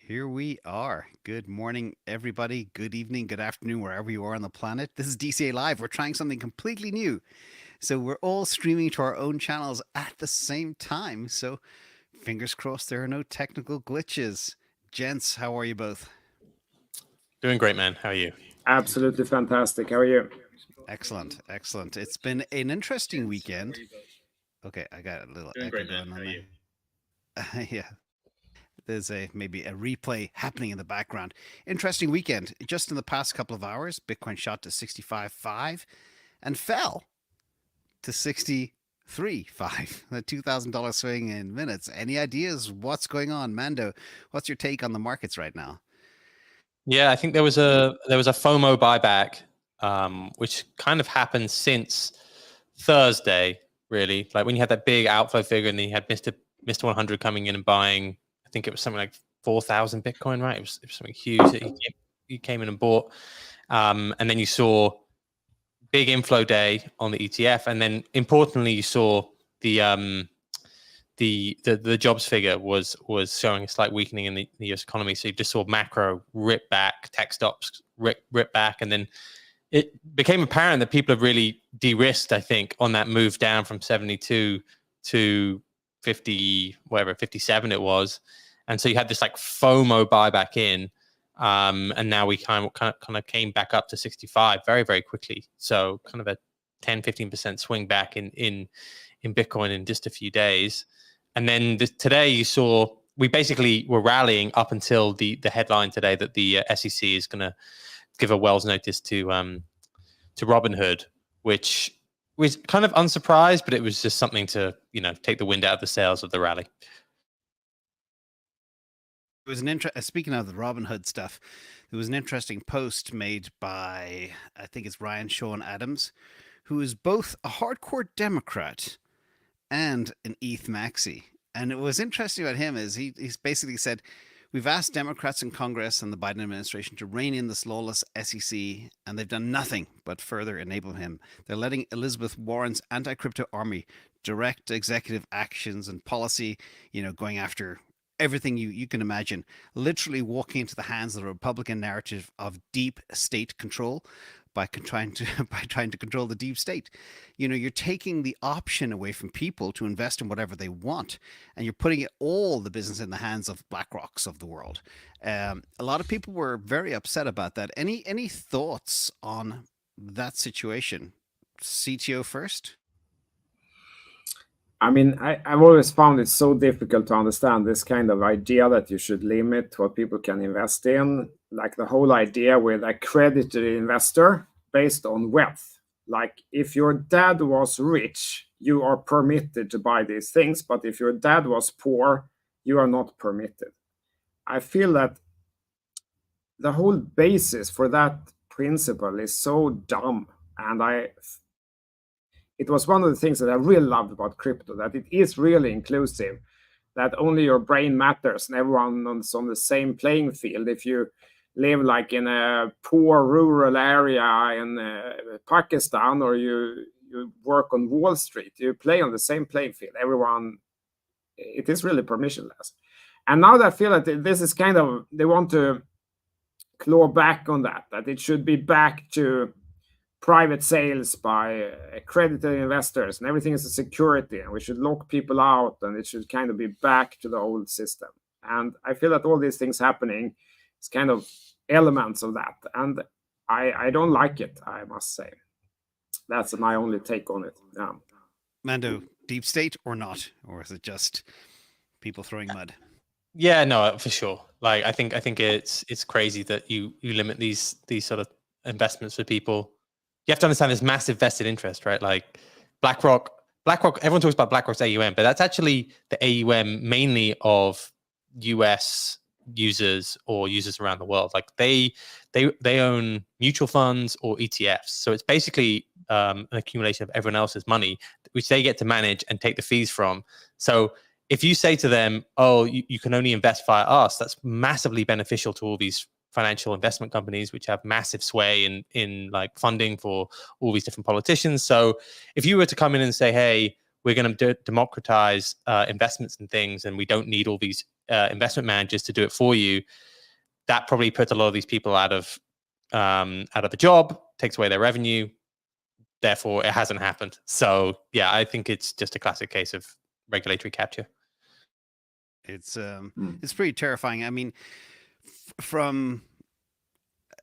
Here we are. Good morning, everybody. Good evening, good afternoon, wherever you are on the planet. This is DCA Live. We're trying something completely new. So we're all streaming to our own channels at the same time. So fingers crossed there are no technical glitches. Gents, how are you both? Doing great, man. How are you? Absolutely fantastic. How are you? Excellent, excellent. It's been an interesting weekend. Okay, I got a little echo going on there. Yeah. There's maybe a replay happening in the background. Interesting weekend. Just in the past couple of hours, Bitcoin shot to 65.5 and fell to 63.5. The $2,000 swing in minutes. Any ideas what's going on, Mando? What's your take on the markets right now? Yeah, I think there was a FOMO buyback, which kind of happened since Thursday. Really, like when you had that big outflow figure, and then you had Mr. 100 coming in and buying. I think it was something like 4,000 Bitcoin, right? It was something huge that he came in and bought, and then you saw big inflow day on the ETF, and then importantly, you saw the jobs figure was showing a slight weakening in the US economy. So you just saw macro rip back, tech stocks rip back, and then it became apparent that people have really de-risked, I think, on that move down from 72 to 50, whatever, 57 it was. And so you had this like FOMO buyback in, and now we kind of came back up to 65 very, very quickly. So kind of a 10-15% swing back in Bitcoin in just a few days. And then today you saw we basically were rallying up until the headline today that the SEC is going to give a Wells notice to Robinhood, which was kind of unsurprised, but it was just something to take the wind out of the sails of the rally. It was speaking of the Robinhood stuff, there was an interesting post made by, I think it's Ryan Sean Adams, who is both a hardcore Democrat and an ETH maxi. And it was interesting about him is he's basically said, we've asked Democrats in Congress and the Biden administration to rein in this lawless SEC, and they've done nothing but further enable him. They're letting Elizabeth Warren's anti-crypto army direct executive actions and policy, going after everything you can imagine, literally walking into the hands of the Republican narrative of deep state control by trying to control the deep state. You're taking the option away from people to invest in whatever they want, and you're putting all the business in the hands of BlackRocks of the world. A lot of people were very upset about that. Any thoughts on that situation? CTO first. I mean, I've always found it so difficult to understand this kind of idea that you should limit what people can invest in, like the whole idea with accredited investor based on wealth. Like if your dad was rich, you are permitted to buy these things, but if your dad was poor, you are not permitted. I feel that the whole basis for that principle is so dumb, and it was one of the things that I really loved about crypto, that it is really inclusive, that only your brain matters and everyone's on the same playing field. If you live like in a poor rural area in Pakistan, or you work on Wall Street, you play on the same playing field. Everyone, it is really permissionless. And now that I feel that this is kind of, they want to claw back on that it should be back to private sales by accredited investors, and everything is a security, and we should lock people out, and it should kind of be back to the old system. And I feel that all these things happening is kind of elements of that, and I don't like it, I must say. That's my only take on it. Yeah. Mando, deep state or not, or is it just people throwing mud? Yeah, no, for sure. Like I think it's crazy that you limit these sort of investments for people. You have to understand this massive vested interest, right? Like BlackRock, everyone talks about BlackRock's AUM, but that's actually the AUM mainly of US users or users around the world. Like they own mutual funds or ETFs. So it's basically an accumulation of everyone else's money, which they get to manage and take the fees from. So if you say to them, oh, you can only invest via us, that's massively beneficial to all these financial investment companies, which have massive sway in like funding for all these different politicians. So if you were to come in and say, hey, we're going to democratize investments and things, and we don't need all these investment managers to do it for you, that probably puts a lot of these people out of a job, takes away their revenue. Therefore, it hasn't happened. So yeah, I think it's just a classic case of regulatory capture. It's pretty terrifying. I mean, from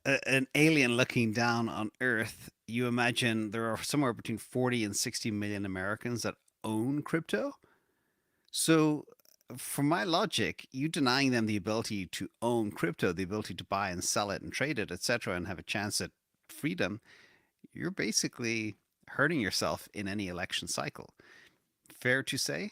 an alien looking down on Earth, you imagine there are somewhere between 40 and 60 million Americans that own crypto. So, from my logic, you denying them the ability to own crypto, the ability to buy and sell it and trade it, etc., and have a chance at freedom, you're basically hurting yourself in any election cycle. Fair to say?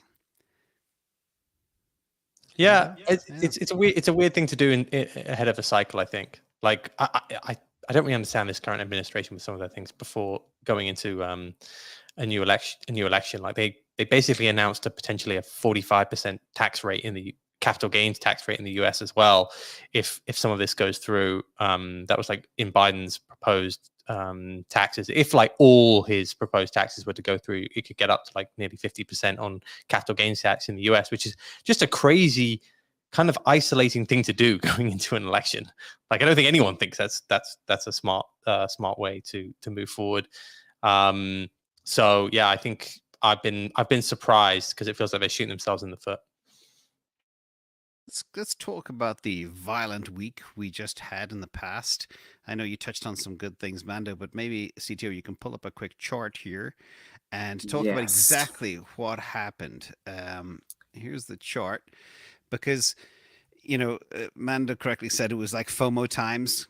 Yeah, it's a weird thing to do ahead of a cycle. I think. Like I don't really understand this current administration with some of their things before going into a new election. Like they basically announced potentially a 45% tax rate in the capital gains tax rate in the US as well. If some of this goes through, that was like in Biden's proposed taxes. If like all his proposed taxes were to go through, it could get up to like nearly 50% on capital gains tax in the US, which is just a crazy kind of isolating thing to do going into an election. Like I don't think anyone thinks that's a smart way to move forward. So yeah, I think I've been surprised because it feels like they're shooting themselves in the foot. Let's talk about the violent week we just had in the past. I know you touched on some good things, Mando, but maybe CTO, you can pull up a quick chart here and talk about exactly what happened. Here's the chart, because Mando correctly said it was like FOMO times.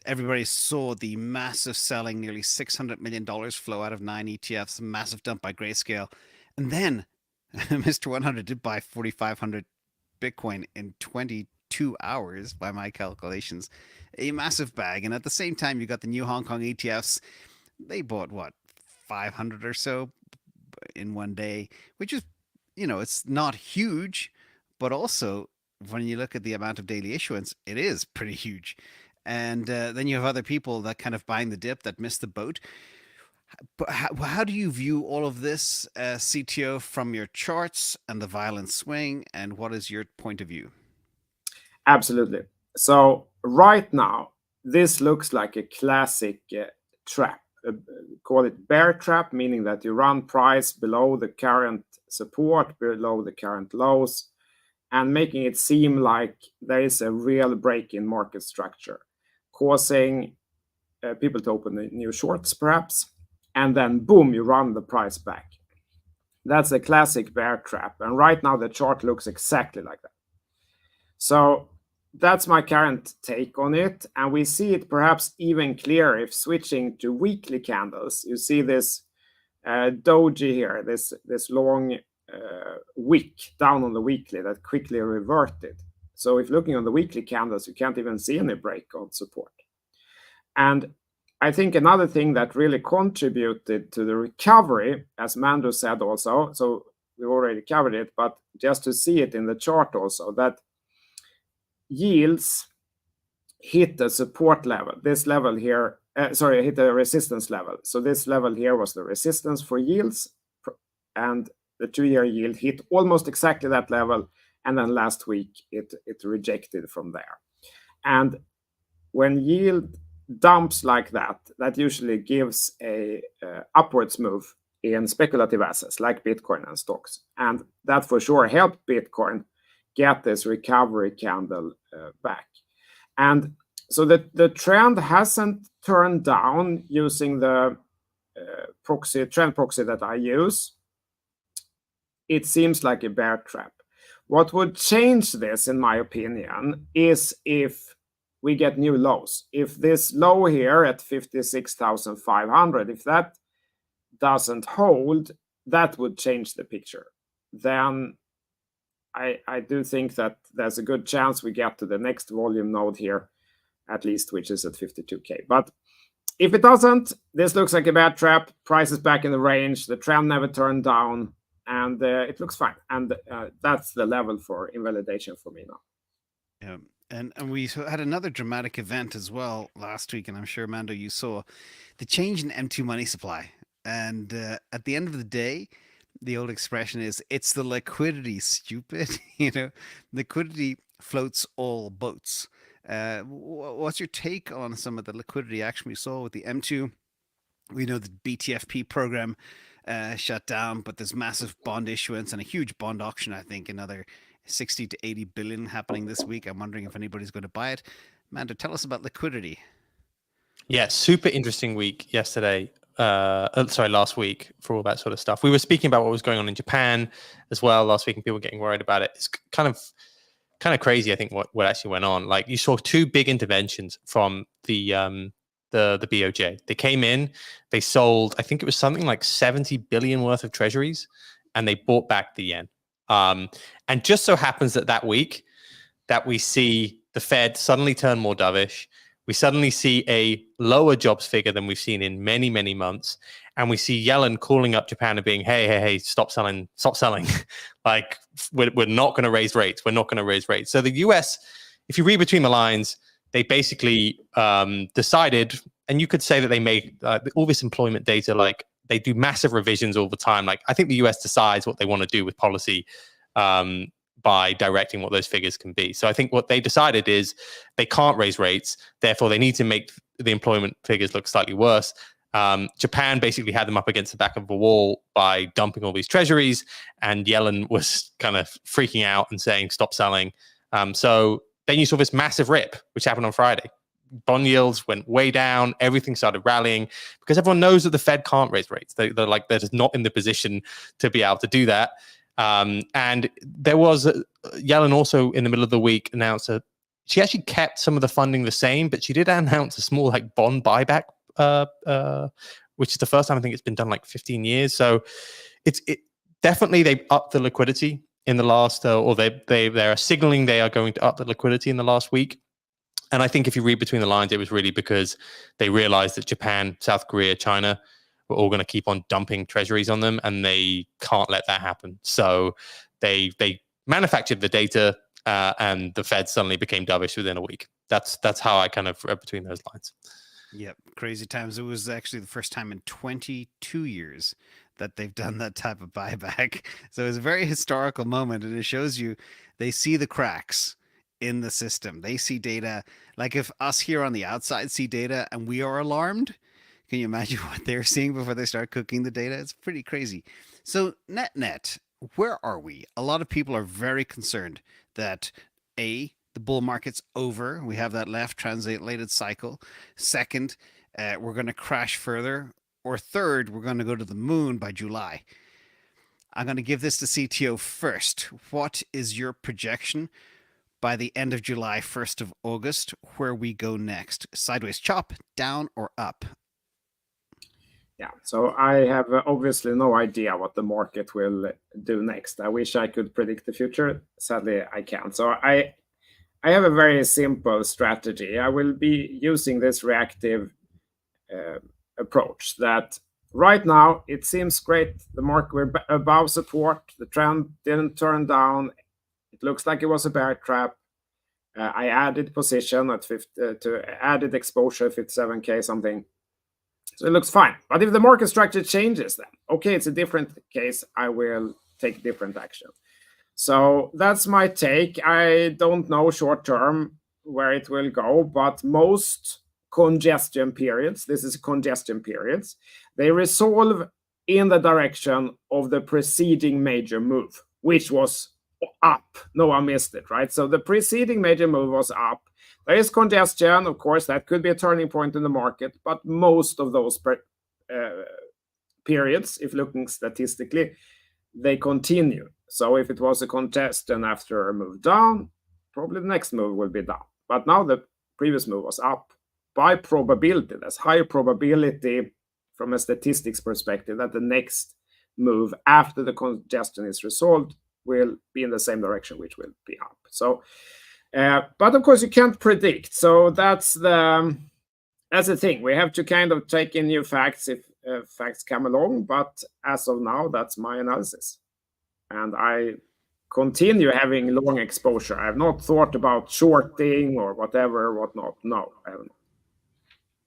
Everybody saw the massive selling, nearly $600 million flow out of 9 ETFs, massive dump by Grayscale. And then Mr. 100 did buy 4,500 Bitcoin in 22 hours, by my calculations, a massive bag. And at the same time, you got the new Hong Kong ETFs. They bought, 500 or so in one day, which is, it's not huge, but also when you look at the amount of daily issuance, it is pretty huge. And then you have other people that kind of buying the dip that missed the boat. But how do you view all of this, CTO, from your charts and the violent swing, and what is your point of view? Absolutely. So right now, this looks like a classic trap. Call it bear trap, meaning that you run price below the current support, below the current lows, and making it seem like there is a real break in market structure, causing people to open new shorts, perhaps. And then boom, you run the price back. That's a classic bear trap. And right now the chart looks exactly like that. So that's my current take on it. And we see it perhaps even clearer if switching to weekly candles. You see this doji here, this long wick down on the weekly that quickly reverted. So if looking on the weekly candles, you can't even see any break on support. And I think another thing that really contributed to the recovery, as Mando said also, so we've already covered it, but just to see it in the chart also, that yields hit the support level. This level here, hit the resistance level. So this level here was the resistance for yields, and the 2-year yield hit almost exactly that level. And then last week, it rejected from there. And when yield dumps like that, that usually gives a upwards move in speculative assets like Bitcoin and stocks. And that for sure helped Bitcoin get this recovery candle back. And so the trend hasn't turned down using the trend proxy that I use. It seems like a bear trap. What would change this, in my opinion, is if we get new lows. If this low here at 56,500, if that doesn't hold, that would change the picture. Then I do think that there's a good chance we get to the next volume node here, at least, which is at 52K. But if it doesn't, this looks like a bad trap. Price is back in the range. The trend never turned down, and it looks fine. And that's the level for invalidation for me now. Yeah. And we had another dramatic event as well last week, and I'm sure, Mando, you saw the change in M2 money supply. And at the end of the day, The old expression is, it's the liquidity, stupid. Liquidity floats all boats. What's your take on some of the liquidity action we saw with the M2? We know the BTFP program shut down, but there's massive bond issuance and a huge bond auction. I think another 60 to 80 billion happening this week. I'm wondering if anybody's going to buy it. Mando, tell us about liquidity. Yeah, super interesting week yesterday. Last week for all that sort of stuff. We were speaking about what was going on in Japan as well last week, and people were getting worried about it. It's kind of crazy, I think, what actually went on. Like, you saw two big interventions from the BOJ. They came in, they sold, I think it was something like 70 billion worth of treasuries, and they bought back the yen. And just so happens that week that we see the Fed suddenly turn more dovish. We suddenly see a lower jobs figure than we've seen in many, many months. And we see Yellen calling up Japan and being, hey, stop selling. Like, we're not going to raise rates. We're not going to raise rates. So the US, if you read between the lines, they basically decided, and you could say that they made all this employment data, like, they do massive revisions all the time. Like, I think the US decides what they want to do with policy by directing what those figures can be. So I think what they decided is they can't raise rates, therefore they need to make the employment figures look slightly worse. Japan basically had them up against the back of the wall by dumping all these treasuries, and Yellen was kind of freaking out and saying, stop selling. So then you saw this massive rip, which happened on Friday. Bond yields went way down. Everything started rallying because everyone knows that the Fed can't raise rates. They're just not in the position to be able to do that. And there was Yellen also in the middle of the week announced she actually kept some of the funding the same, but she did announce a small bond buyback, which is the first time I think it's been done like 15 years. So it definitely they upped the liquidity in the last, or they're signaling they are going to up the liquidity in the last week. And I think if you read between the lines, it was really because they realized that Japan, South Korea, China were all going to keep on dumping treasuries on them, and they can't let that happen. So they manufactured the data, and the Fed suddenly became dovish within a week. That's how I kind of read between those lines. Yep, crazy times. It was actually the first time in 22 years that they've done that type of buyback. So it's a very historical moment, and it shows you they see the cracks in the system. They see data. Like, if us here on the outside see data and we are alarmed, can you imagine what they're seeing before they start cooking the data? It's pretty crazy. So net, where are we? A lot of people are very concerned that the bull market's over. We have that left translated cycle. Second, we're going to crash further. Or third, we're going to go to the moon by July. I'm going to give this to CTO first. What is your projection by the end of July, 1st of August, where we go next? Sideways chop, down or up? Yeah, so I have obviously no idea what the market will do next. I wish I could predict the future. Sadly, I can't. So I have a very simple strategy. I will be using this reactive approach that right now it seems great. The market we're above support. The trend didn't turn down. It looks like it was a bear trap. I added position at added exposure 57K something. So it looks fine. But if the market structure changes, then okay, it's a different case. I will take different action. So that's my take. I don't know short term where it will go, but most congestion periods, this is congestion periods, they resolve in the direction of the preceding major move, which was up. No one missed it, right? So the preceding major move was up. There is congestion, of course, that could be a turning point in the market, but most of those periods, if looking statistically, they continue. So if it was a congestion after a move down, probably the next move will be down. But now the previous move was up by probability. There's higher probability from a statistics perspective that the next move after the congestion is resolved will be in the same direction, which will be up. So but of course you can't predict. So that's the thing. We have to kind of take in new facts if facts come along. But as of now, that's my analysis. And I continue having long exposure. I have not thought about shorting or whatnot. No, I haven't.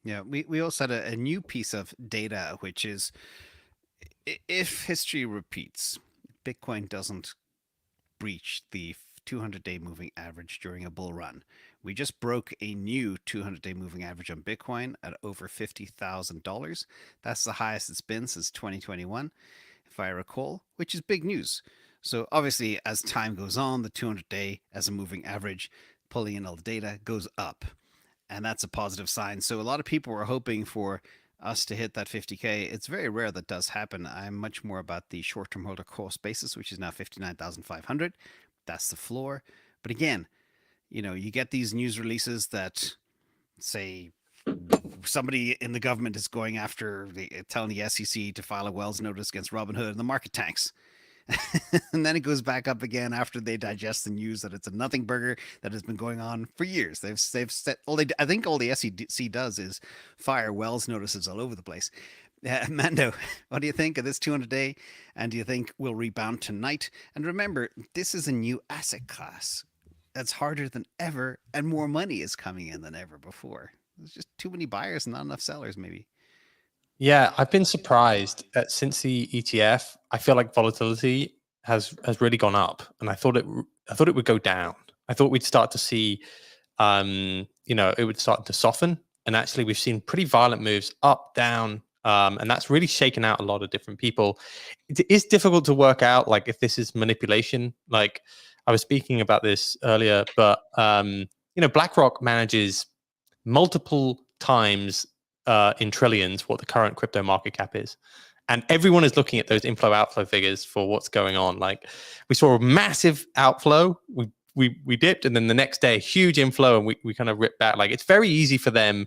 Yeah, we also had a new piece of data, which is If history repeats, Bitcoin doesn't breach the 200-day moving average during a bull run. We just broke a new 200-day moving average on Bitcoin at over $50,000. That's the highest it's been since 2021, if I recall, which is big news. So obviously, as time goes on, the 200-day as a moving average, pulling in all the data, goes up. And that's a positive sign. So a lot of people were hoping for us to hit that 50K. It's very rare that does happen. I'm much more about the short-term holder cost basis, which is now 59,500. That's the floor. But again, you get these news releases that say somebody in the government is going after telling the SEC to file a Wells notice against Robinhood, and the market tanks. And then it goes back up again after they digest the news that it's a nothing burger that has been going on for years. They've set I think all the SEC does is fire Wells notices all over the place. Mando, what do you think of this 200-day? And do you think we'll rebound tonight? And remember, this is a new asset class that's harder than ever, and more money is coming in than ever before. There's just too many buyers and not enough sellers, maybe. Yeah, I've been surprised that since the ETF, I feel like volatility has really gone up, and I thought it would go down. I thought we'd start to see, it would start to soften, and actually we've seen pretty violent moves up, down, and that's really shaken out a lot of different people. It is difficult to work out, like, if this is manipulation. Like, I was speaking about this earlier, but BlackRock manages multiple times in trillions what the current crypto market cap is. And everyone is looking at those inflow outflow figures for what's going on. Like, we saw a massive outflow, we dipped, and then the next day, huge inflow, and we kind of ripped back. Like, it's very easy for them,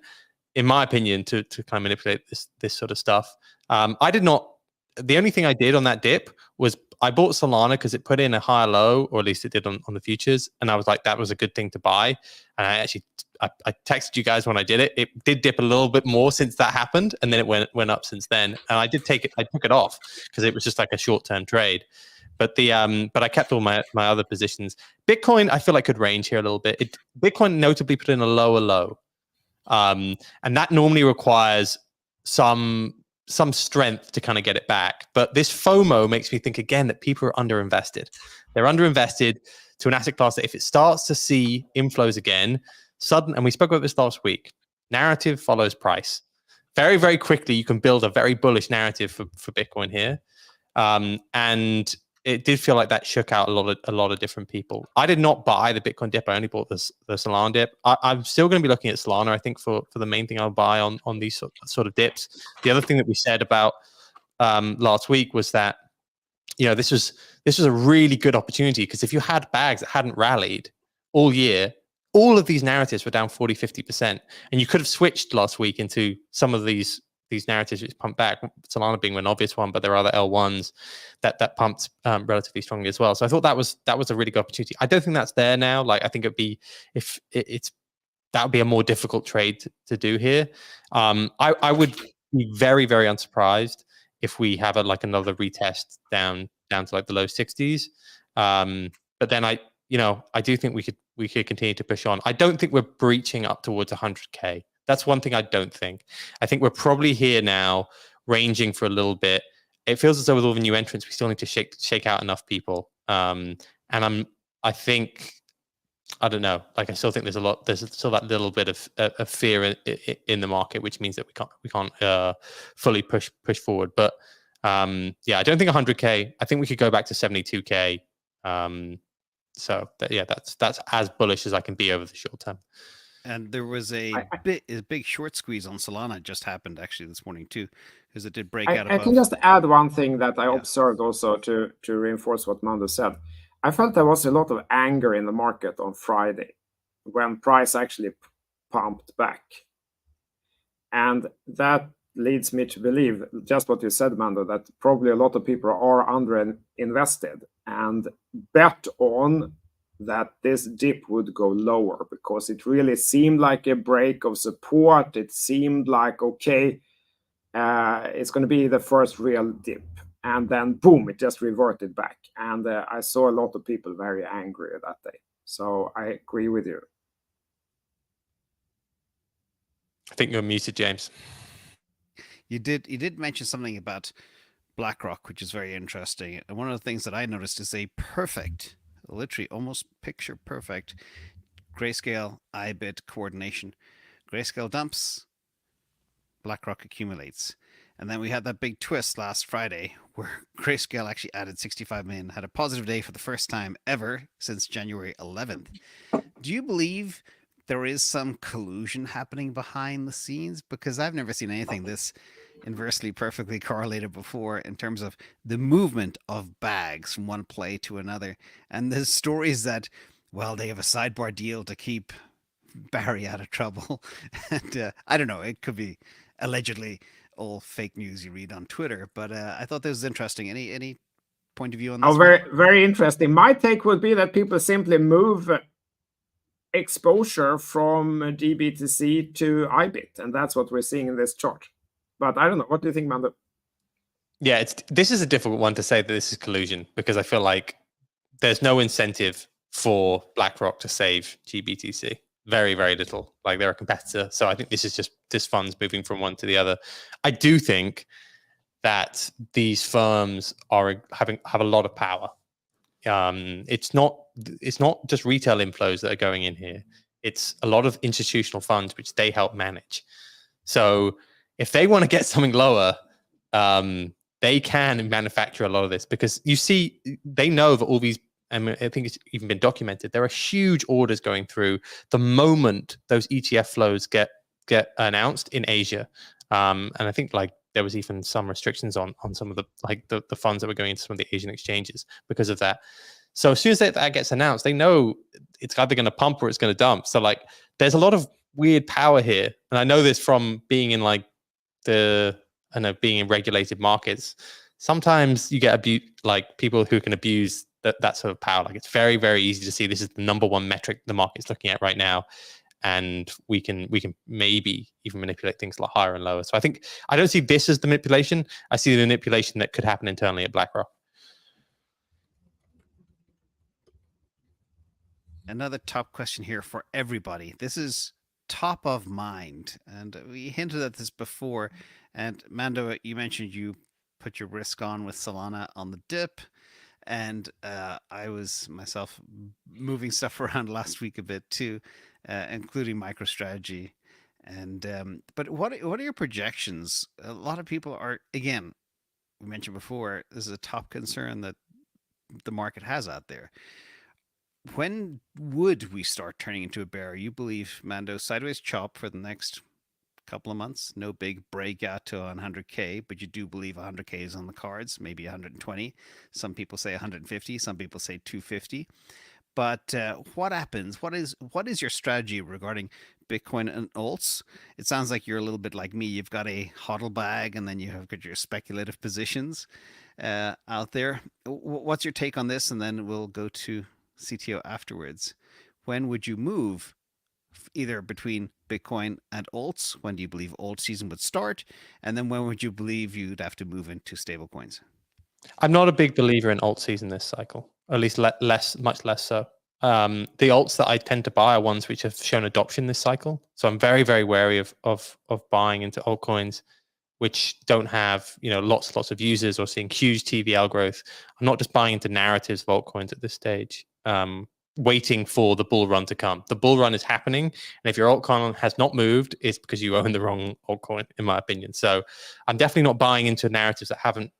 in my opinion, to kind of manipulate this sort of stuff. The only thing I did on that dip was I bought Solana because it put in a higher low, or at least it did on the futures. And I was like, that was a good thing to buy. And I texted you guys when I did it. It did dip a little bit more since that happened, and then it went up since then. And I took it off because it was just like a short-term trade. But I kept all my other positions. Bitcoin, I feel like could range here a little bit. Bitcoin notably put in a lower low. And that normally requires some strength to kind of get it back. But this FOMO makes me think again that people are underinvested. They're underinvested to an asset class that if it starts to see inflows again, and we spoke about this last week, narrative follows price. Very, very quickly, you can build a very bullish narrative for Bitcoin here. And it did feel like that shook out a lot of different people. I did not buy the Bitcoin dip. I only bought the Solana dip. I'm still going to be looking at Solana, I think, for the main thing I'll buy on these sort of dips. The other thing that we said about last week was that this was a really good opportunity, because if you had bags that hadn't rallied all year, all of these narratives were down 40-50%, and you could have switched last week into some of these narratives which pumped back, Solana being an obvious one, but there are other L1s that pumped relatively strongly as well. So I thought that was a really good opportunity. I don't think that's there now. Like, I think it'd be, that would be a more difficult trade to do here. I would be very, very unsurprised if we have another retest down to like the low 60s. But then I do think we could continue to push on. I don't think we're breaching up towards 100K. That's one thing I don't think. I think we're probably here now, ranging for a little bit. It feels as though with all the new entrants, we still need to shake out enough people. And I think, I don't know. Like, I still think there's still that little bit of fear in the market, which means that we can't fully push forward. But I don't think 100K. I think we could go back to 72K. That's as bullish as I can be over the short term. And there was a big short squeeze on Solana just happened actually this morning too, because it did break out above. I can just add one thing that I observed also to reinforce what Mando said. I felt there was a lot of anger in the market on Friday when price actually pumped back. And that leads me to believe just what you said, Mando, that probably a lot of people are underinvested and bet on that this dip would go lower, because it really seemed like a break of support. It seemed like, okay, it's going to be the first real dip. And then, boom, it just reverted back. And I saw a lot of people very angry that day. So I agree with you. I think you're muted, James. You did mention something about BlackRock, which is very interesting. And one of the things that I noticed is a perfect, literally almost picture perfect, grayscale IBIT coordination. Grayscale dumps, BlackRock accumulates. And then we had that big twist last Friday where Grayscale actually added 65 million, had a positive day for the first time ever since January 11th. Do you believe there is some collusion happening behind the scenes? Because I've never seen anything this inversely perfectly correlated before in terms of the movement of bags from one play to another. And there's stories that, well, they have a sidebar deal to keep Barry out of trouble. And I don't know, it could be allegedly all fake news you read on Twitter, but I thought this was interesting. Any point of view on this? Oh, very interesting. My take would be that people simply move exposure from GBTC to IBIT, and that's what we're seeing in this chart. But I don't know. What do you think, Mando? Yeah, this is a difficult one to say that this is collusion, because I feel like there's no incentive for BlackRock to save GBTC. Very, very little. Like, they're a competitor. So I think this is just this fund's moving from one to the other. I do think that these firms have a lot of power. It's not just retail inflows that are going in here. It's a lot of institutional funds which they help manage. So if they want to get something lower, they can manufacture a lot of this, because you see, they know that all these, and I think it's even been documented, there are huge orders going through the moment those ETF flows get announced in Asia. And I think like there was even some restrictions on some of the funds that were going into some of the Asian exchanges because of that. So as soon as that gets announced, they know it's either going to pump or it's going to dump. So like there's a lot of weird power here. And I know this from being in like being in regulated markets. Sometimes you get like people who can abuse that sort of power. Like, it's very, very easy to see this is the number one metric the market's looking at right now. And we can maybe even manipulate things a lot higher and lower. So I don't see this as the manipulation. I see the manipulation that could happen internally at BlackRock. Another top question here for everybody. This is top of mind, and we hinted at this before. And Mando, you mentioned you put your risk on with Solana on the dip. And I was myself moving stuff around last week a bit too, including MicroStrategy. And but what are your projections? A lot of people are, again, we mentioned before, this is a top concern that the market has out there. When would we start turning into a bear? You believe, Mando, sideways chop for the next couple of months, no big breakout to 100K, but you do believe 100K is on the cards, maybe 120. Some people say 150, some people say 250. But what happens? What is your strategy regarding Bitcoin and alts? It sounds like you're a little bit like me. You've got a HODL bag, and then you have got your speculative positions out there. What's your take on this? And then we'll go to CTO afterwards. When would you move either between Bitcoin and alts? When do you believe alt season would start? And then when would you believe you'd have to move into stablecoins? I'm not a big believer in alt season this cycle, or at least much less so. The alts that I tend to buy are ones which have shown adoption this cycle. So I'm very, very wary of buying into altcoins which don't have lots of users or seeing huge TVL growth. I'm not just buying into narratives of altcoins at this stage. Waiting for the bull run to come. The bull run is happening, and if your altcoin has not moved, it's because you own the wrong altcoin, in my opinion. So I'm definitely not buying into narratives that haven't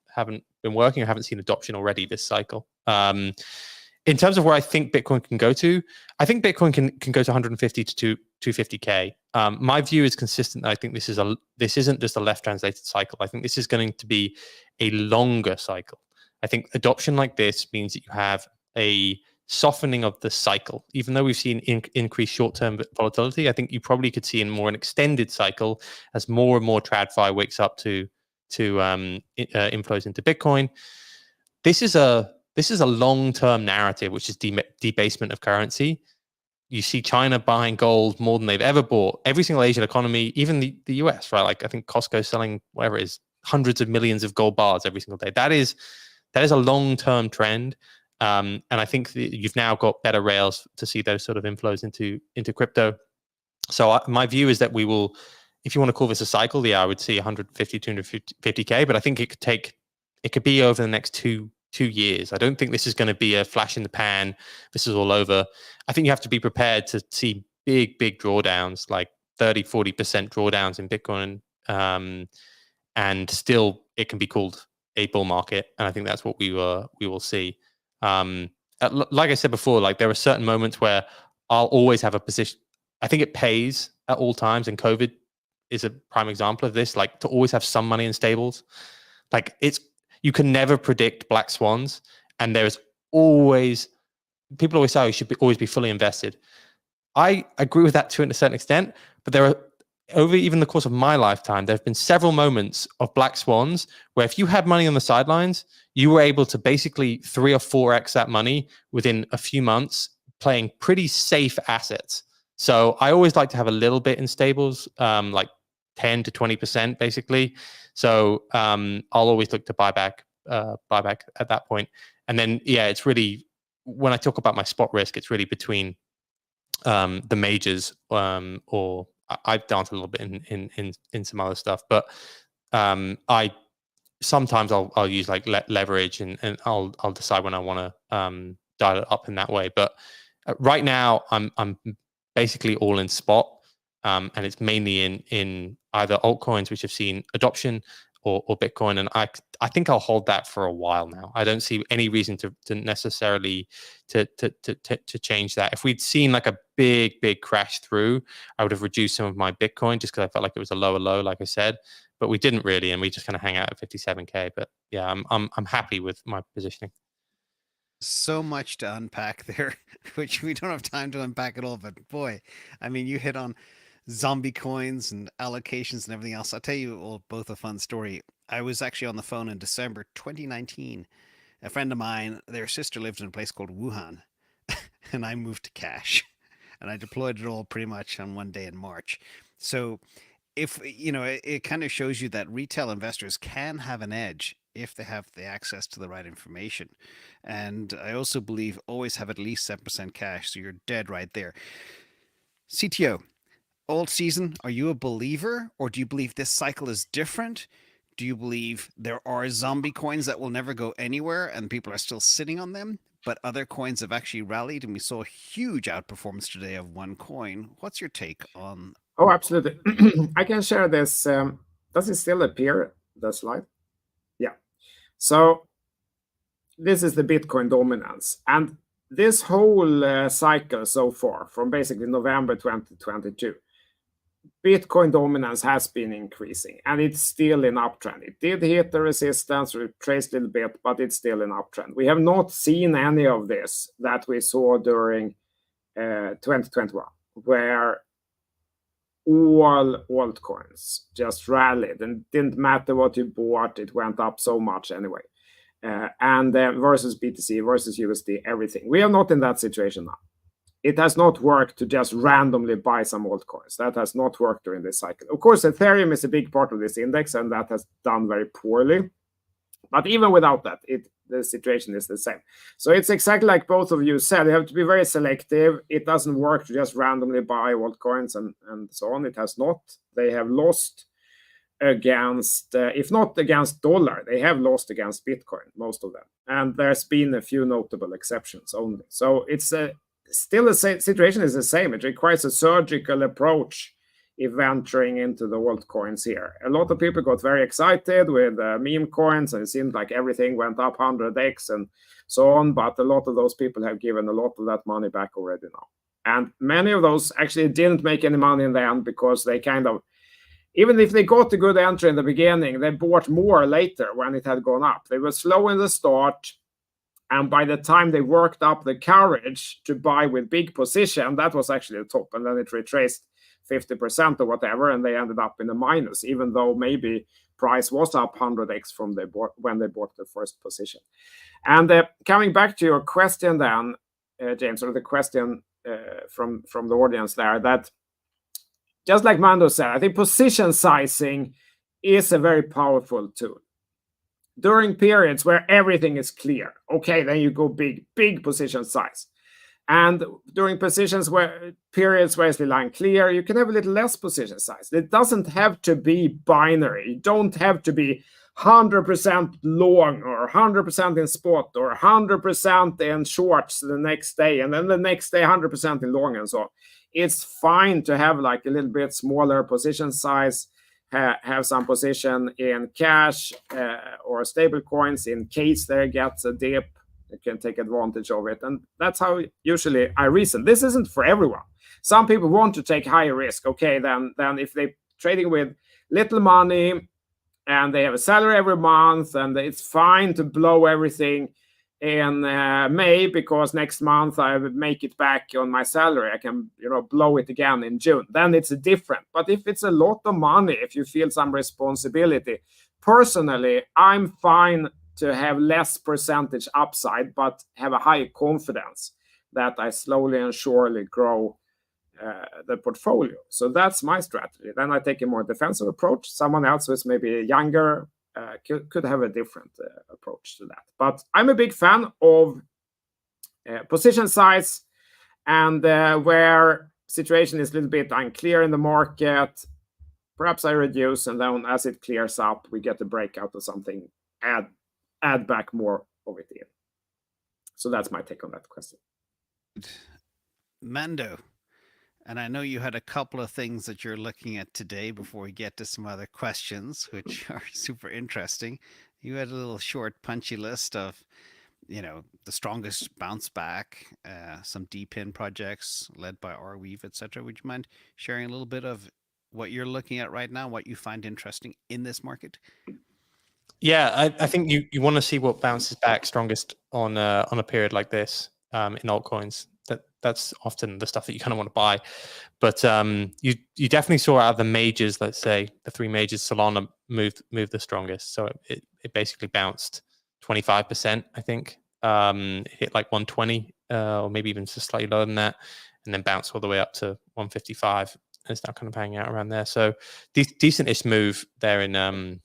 been working or haven't seen adoption already this cycle. In terms of where I think Bitcoin can go to, I think Bitcoin can go to 150 to 250K. My view is consistent. I think this isn't just a left translated cycle. I think this is going to be a longer cycle. I think adoption like this means that you have a softening of the cycle. Even though we've seen increased short-term volatility, I think you probably could see an extended cycle as more and more TradFi wakes up to inflows into Bitcoin. This is a long-term narrative, which is debasement of currency. You see China buying gold more than they've ever bought. Every single Asian economy, even the US, right? Like I think Costco's selling whatever it is, hundreds of millions of gold bars every single day. That is a long-term trend. And I think you've now got better rails to see those sort of inflows into crypto. So my view is that we will, if you want to call this a cycle, I would see 150, 250K, but I think it could take it could be over the next two years. I don't think this is going to be a flash in the pan. This is all over. I think you have to be prepared to see big drawdowns, like 30-40% drawdowns in Bitcoin, and still it can be called a bull market. And I think that's what we will see. Like I said before, like there are certain moments where I'll always have a position. I think it pays at all times, and COVID is a prime example of this. Like to always have some money in stables. Like you can never predict black swans, and there's always people always say you should always be fully invested. I agree with that to a certain extent, but there are, over even the course of my lifetime, there have been several moments of black swans where if you had money on the sidelines, you were able to basically 3 or 4x that money within a few months, playing pretty safe assets. So I always like to have a little bit in stables, like 10 to 20% basically. So I'll always look to buy back at that point. And then, yeah, it's really, when I talk about my spot risk, it's really between the majors, or I've danced a little bit in some other stuff, but I sometimes I'll use like leverage, and I'll decide when I want to dial it up in that way. But right now I'm basically all in spot, and it's mainly in either altcoins which have seen adoption or Bitcoin, and I think I'll hold that for a while now. I don't see any reason to necessarily to change that. If we'd seen like a big crash through, I would have reduced some of my Bitcoin just because I felt like it was a lower low, like I said. But we didn't really, and we just kind of hang out at 57K. But yeah, I'm happy with my positioning. So much to unpack there, which we don't have time to unpack at all. But boy, I mean, you hit on zombie coins and allocations and everything else. I'll tell you both a fun story. I was actually on the phone in December 2019. A friend of mine, their sister lived in a place called Wuhan, and I moved to cash, and I deployed it all pretty much on one day in March. So if, it kind of shows you that retail investors can have an edge if they have the access to the right information. And I also believe always have at least 7% cash. So you're dead right there. CTO, alt season, are you a believer, or do you believe this cycle is different? Do you believe there are zombie coins that will never go anywhere and people are still sitting on them, but other coins have actually rallied, and we saw a huge outperformance today of one coin? What's your take on? Oh, absolutely. I can share this. Does it still appear, the slide? Yeah. So this is the Bitcoin dominance. And this whole cycle so far, from basically November 2022, Bitcoin dominance has been increasing, and it's still in uptrend. It did hit the resistance, retraced a little bit, but it's still in uptrend. We have not seen any of this that we saw during 2021, where all altcoins just rallied, and didn't matter what you bought, it went up so much anyway. And versus BTC, versus USD, everything. We are not in that situation now. It has not worked to just randomly buy some altcoins. That has not worked during this cycle. Of course, Ethereum is a big part of this index, and that has done very poorly. But even without that, the situation is the same. So it's exactly like both of you said. You have to be very selective. It doesn't work to just randomly buy altcoins and so on. It has not. They have lost against, if not against dollar, they have lost against Bitcoin, most of them. And there's been a few notable exceptions only. So it's still the situation is the same. It requires a surgical approach if venturing into the altcoins here. A lot of people got very excited with meme coins, and it seemed like everything went up 100x and so on. But a lot of those people have given a lot of that money back already now. And many of those actually didn't make any money in the end, because they kind of, even if they got a good entry in the beginning, they bought more later when it had gone up. They were slow in the start, and by the time they worked up the courage to buy with big position, that was actually the top. And then it retraced 50% or whatever, and they ended up in a minus, even though maybe price was up 100x from when they bought the first position. And coming back to your question then, James, or the question from the audience there, that just like Mando said, I think position sizing is a very powerful tool. During periods where everything is clear, okay, then you go big position size. And during periods where it's lying clear, you can have a little less position size. It doesn't have to be binary. You don't have to be 100% long or 100% in spot or 100% in shorts the next day, and then the next day 100% in long and so on. It's fine to have like a little bit smaller position size, have some position in cash or stable coins in case there gets a dip. You can take advantage of it, and that's how usually I reason. This isn't for everyone. Some people want to take higher risk. Okay, then if they're trading with little money and they have a salary every month, and it's fine to blow everything in May because next month I would make it back on my salary. I can blow it again in June. Then it's different. But if it's a lot of money, if you feel some responsibility, personally, I'm fine to have less percentage upside, but have a high confidence that I slowly and surely grow the portfolio. So that's my strategy. Then I take a more defensive approach. Someone else who is maybe younger could have a different approach to that. But I'm a big fan of position size, and where situation is a little bit unclear in the market, perhaps I reduce, and then as it clears up, we get a breakout or something, add back more of it in. So that's my take on that question. Mando, and I know you had a couple of things that you're looking at today before we get to some other questions, which are super interesting. You had a little short, punchy list of, the strongest bounce back, some D-pin projects led by Arweave, etc. Would you mind sharing a little bit of what you're looking at right now, what you find interesting in this market? Yeah, I think you want to see what bounces back strongest on a period like this in altcoins. That's often the stuff that you kind of want to buy. But you definitely saw out of the majors, let's say the three majors, Solana moved the strongest. So it basically bounced 25%, I think. It hit like 120 or maybe even just slightly lower than that, and then bounced all the way up to 155. And it's now kind of hanging out around there. So decent-ish move there in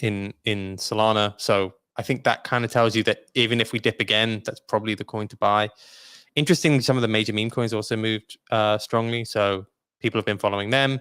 Solana. So I think that kind of tells you that even if we dip again, that's probably the coin to buy. Interestingly, some of the major meme coins also moved strongly, so people have been following them.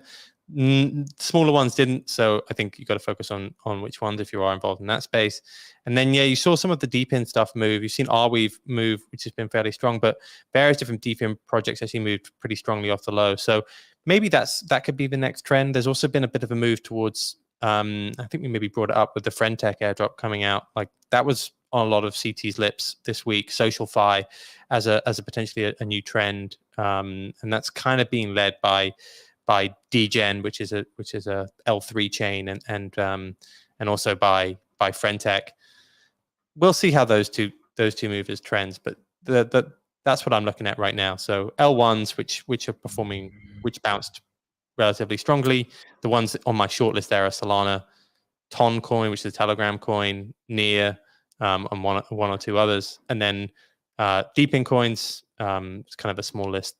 Smaller ones didn't, so I think you got to focus on which ones if you are involved in that space. And then you saw some of the D-pin stuff move. You've seen Arweave move, which has been fairly strong, but various different D-pin projects actually moved pretty strongly off the low. So maybe that could be the next trend. There's also been a bit of a move towards. I think we maybe brought it up with the Friendtech airdrop coming out. Like that was on a lot of CT's lips this week. SocialFi as a potentially a new trend, and that's kind of being led by Degen, which is a L3 chain, and also by Friendtech. We'll see how those two move as trends, but that's what I'm looking at right now. So L1s, which are performing, which bounced relatively strongly. The ones on my shortlist there are Solana, Ton coin, which is a Telegram coin, Near, and one or two others, and then D-pin coins. It's kind of a small list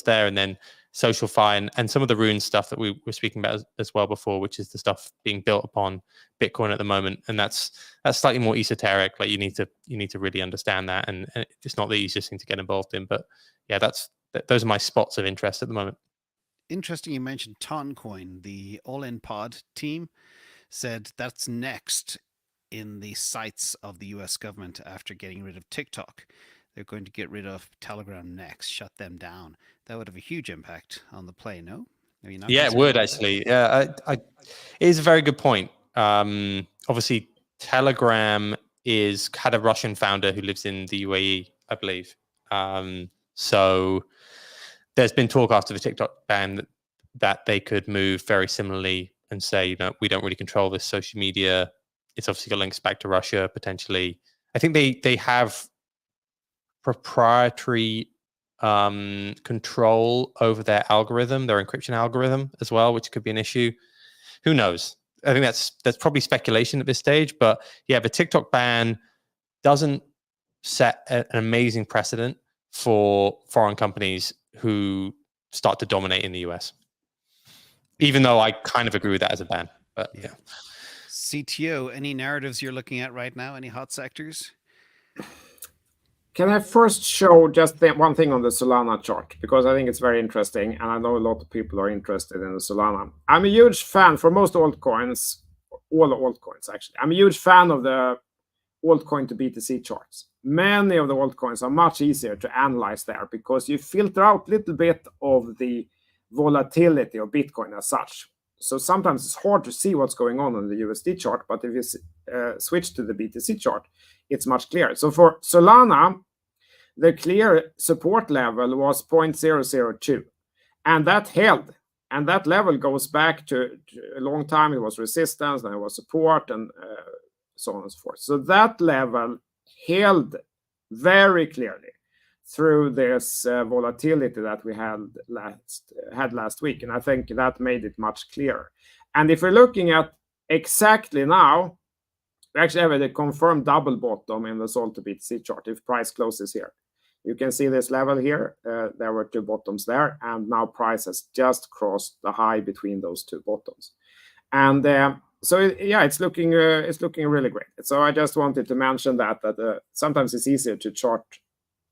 there, and then SocialFi and some of the Rune stuff that we were speaking about as well before, which is the stuff being built upon Bitcoin at the moment, and that's slightly more esoteric. Like you need to really understand that, and it's not the easiest thing to get involved in. But yeah, those are my spots of interest at the moment. Interesting you mentioned Toncoin. The All-In Pod team said that's next in the sights of the US government after getting rid of TikTok. They're going to get rid of Telegram next, shut them down. That would have a huge impact on the play, no? Yeah, it would actually. Yeah, it is a very good point. Obviously, Telegram had a Russian founder who lives in the UAE, I believe. So there's been talk after the TikTok ban that they could move very similarly and say, we don't really control this social media. It's obviously got links back to Russia potentially. I think they have proprietary control over their algorithm, their encryption algorithm as well, which could be an issue. Who knows? I think that's probably speculation at this stage. But yeah, the TikTok ban doesn't set an amazing precedent for foreign companies who start to dominate in the US. Even though I kind of agree with that as a ban. But yeah. CTO, any narratives you're looking at right now? Any hot sectors? Can I first show just one thing on the Solana chart? Because I think it's very interesting, and I know a lot of people are interested in the Solana. I'm a huge fan for most altcoins. all altcoins, actually. I'm a huge fan of the altcoin to BTC charts. Many of the altcoins are much easier to analyze there because you filter out a little bit of the volatility of Bitcoin as such. So sometimes it's hard to see what's going on the USD chart, but if you switch to the BTC chart, it's much clearer. So for Solana, the clear support level was 0.002, and that held. And that level goes back to a long time. It was resistance, then it was support, and so on and so forth. So that level held very clearly through this volatility that we had last week. And I think that made it much clearer. And if we're looking at exactly now, we actually have a confirmed double bottom in the Sol to BTC chart if price closes here. You can see this level here. There were two bottoms there, and now price has just crossed the high between those two bottoms. And it's looking really great. So I just wanted to mention that sometimes it's easier to chart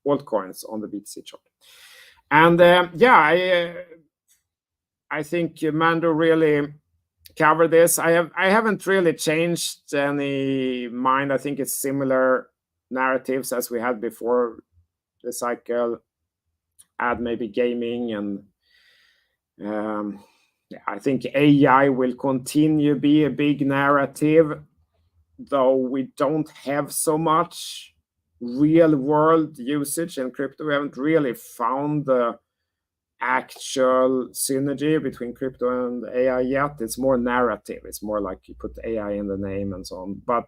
altcoins on the BTC chart. And I think Mando really covered this. I haven't really changed any mind. I think it's similar narratives as we had before the cycle. Add maybe gaming, and I think AI will continue to be a big narrative, though we don't have so much real world usage in crypto. We haven't really found the actual synergy between crypto and AI yet. It's more narrative. It's more like you put AI in the name and so on. But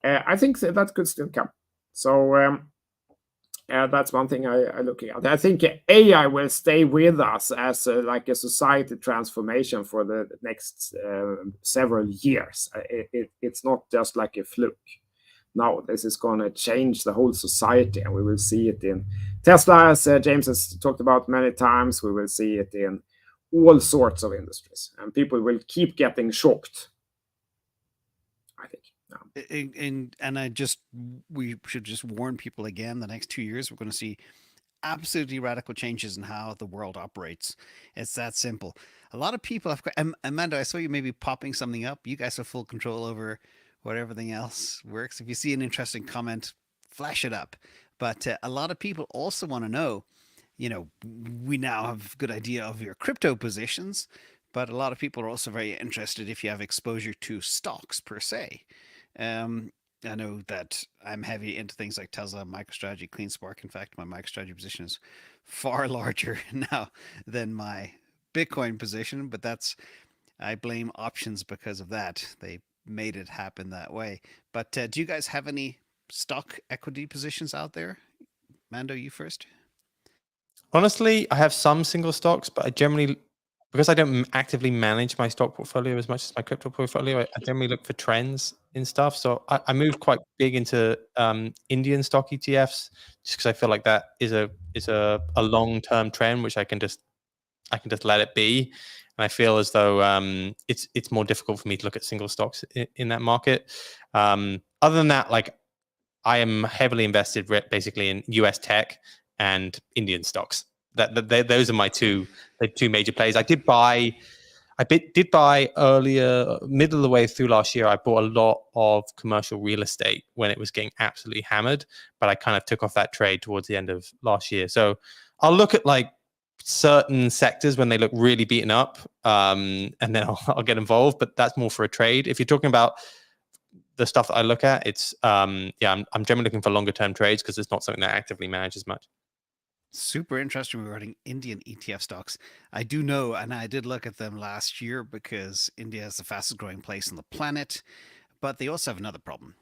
I think that could still come. So that's one thing I'm looking at. I think AI will stay with us as like a society transformation for the next several years. It's not just like a fluke. No, this is going to change the whole society, and we will see it in Tesla, as James has talked about many times. We will see it in all sorts of industries, and people will keep getting shocked, I think. We should just warn people again, the next 2 years, we're going to see absolutely radical changes in how the world operates. It's that simple. A lot of people have, Amanda, I saw you maybe popping something up. You guys have full control over what everything else works. If you see an interesting comment, flash it up. But a lot of people also want to know, we now have a good idea of your crypto positions, but a lot of people are also very interested if you have exposure to stocks per se. I know that I'm heavy into things like Tesla, MicroStrategy, CleanSpark. In fact, my MicroStrategy position is far larger now than my Bitcoin position, but I blame options because of that. They made it happen that way. But do you guys have any stock equity positions out there? Mando, you first. Honestly, I have some single stocks, but I generally, because I don't actively manage my stock portfolio as much as my crypto portfolio, I generally look for trends in stuff. So I moved quite big into Indian stock ETFs, just because I feel like that is a long-term trend, which I can just let it be. And I feel as though it's more difficult for me to look at single stocks in that market. Other than that, like, I am heavily invested basically in US tech and Indian stocks. Those are my two major plays. I did buy earlier, middle of the way through last year. I bought a lot of commercial real estate when it was getting absolutely hammered, but I kind of took off that trade towards the end of last year. So I'll look at like certain sectors when they look really beaten up, and then I'll get involved. But that's more for a trade. If you're talking about the stuff that I look at, it's I'm generally looking for longer term trades because it's not something that I actively manage as much. Super interesting regarding Indian ETF stocks. I do know, and I did look at them last year because India is the fastest growing place on the planet, but they also have another problem.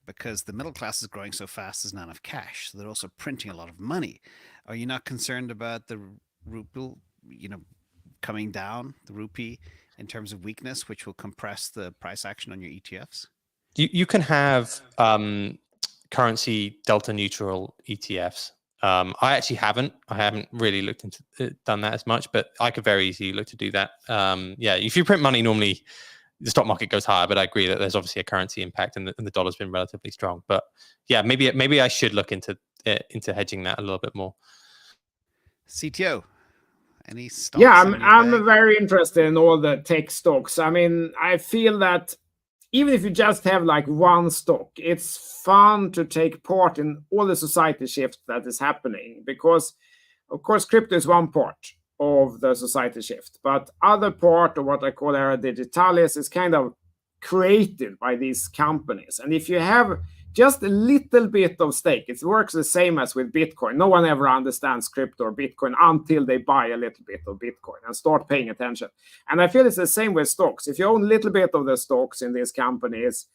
Because the middle class is growing so fast, there's not enough cash. So they're also printing a lot of money. Are you not concerned about the ruble, coming down, the rupee, in terms of weakness, which will compress the price action on your ETFs? You can have currency delta neutral ETFs. I actually haven't. I haven't really looked into done that as much, but I could very easily look to do that. If you print money, normally the stock market goes higher. But I agree that there's obviously a currency impact, and the dollar's been relatively strong. But yeah, maybe I should look into hedging that a little bit more. CTO, Any stocks? Yeah, in your I'm bag? very interested in all the tech stocks. I mean, I feel that even if you just have like one stock, it's fun to take part in all the society shift that is happening, because of course crypto is one part of the society shift, but other part of what I call era digitalis is kind of created by these companies. And if you have just a little bit of stake, it works the same as with Bitcoin. No one ever understands crypto or Bitcoin until they buy a little bit of Bitcoin and start paying attention. And I feel it's the same with stocks. If you own a little bit of the stocks in these companies,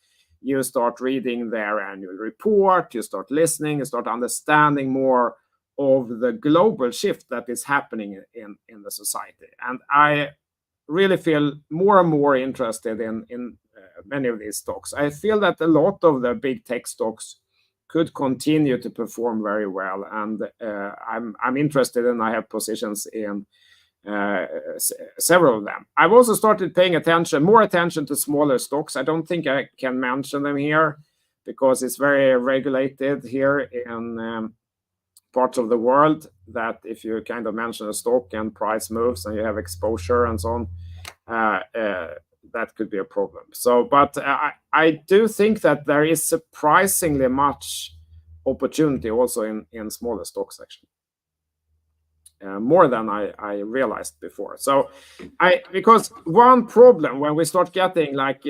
you start reading their annual report, you start listening, you start understanding more of the global shift that is happening in the society. And I really feel more and more interested in many of these stocks. I feel that a lot of the big tech stocks could continue to perform very well, and I'm interested, and I have positions in several of them. I've also started paying more attention to smaller stocks. I don't think I can mention them here because it's very regulated here in parts of the world, that if you kind of mention a stock and price moves and you have exposure and so on, that could be a problem. So, but I do think that there is surprisingly much opportunity also in smaller stocks, actually. More than I realized before. So because one problem when we start getting like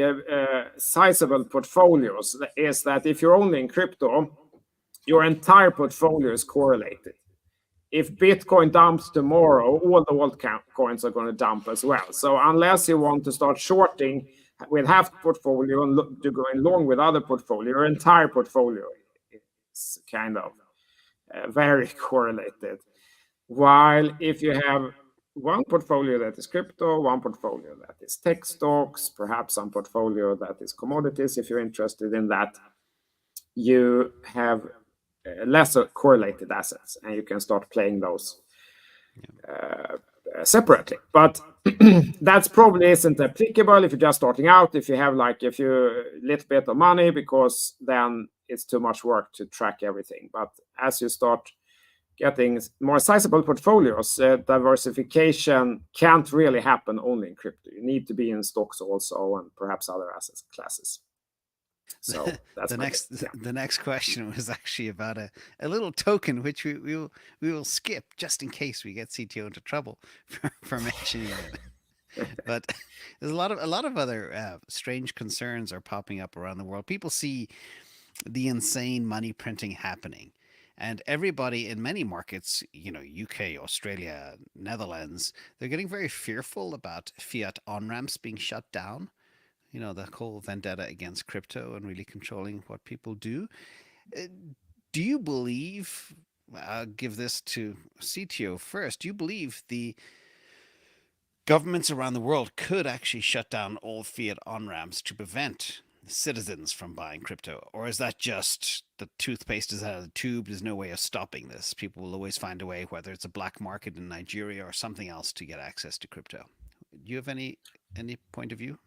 sizable portfolios is that if you're only in crypto, your entire portfolio is correlated. If Bitcoin dumps tomorrow, all the altcoins are going to dump as well. So unless you want to start shorting with half the portfolio and to going long with other portfolio, your entire portfolio is kind of very correlated. While if you have one portfolio that is crypto, one portfolio that is tech stocks, perhaps some portfolio that is commodities, if you're interested in that, you have lesser correlated assets, and you can start playing those separately. But that's probably isn't applicable if you're just starting out, if you have like a little bit of money, because then it's too much work to track everything. But as you start getting more sizable portfolios, diversification can't really happen only in crypto. You need to be in stocks also, and perhaps other asset classes. So that's the next question was actually about a little token which we will skip just in case we get CTO into trouble for mentioning it. But there's a lot of other strange concerns are popping up around the world. People see the insane money printing happening, and everybody in many markets, UK, Australia, Netherlands, they're getting very fearful about Fiat Onramps being shut down. The whole vendetta against crypto and really controlling what people do. Do you believe, I'll give this to CTO first, do you believe the governments around the world could actually shut down all fiat on-ramps to prevent citizens from buying crypto? Or is that just the toothpaste is out of the tube? There's no way of stopping this. People will always find a way, whether it's a black market in Nigeria or something else, to get access to crypto. Do you have any point of view?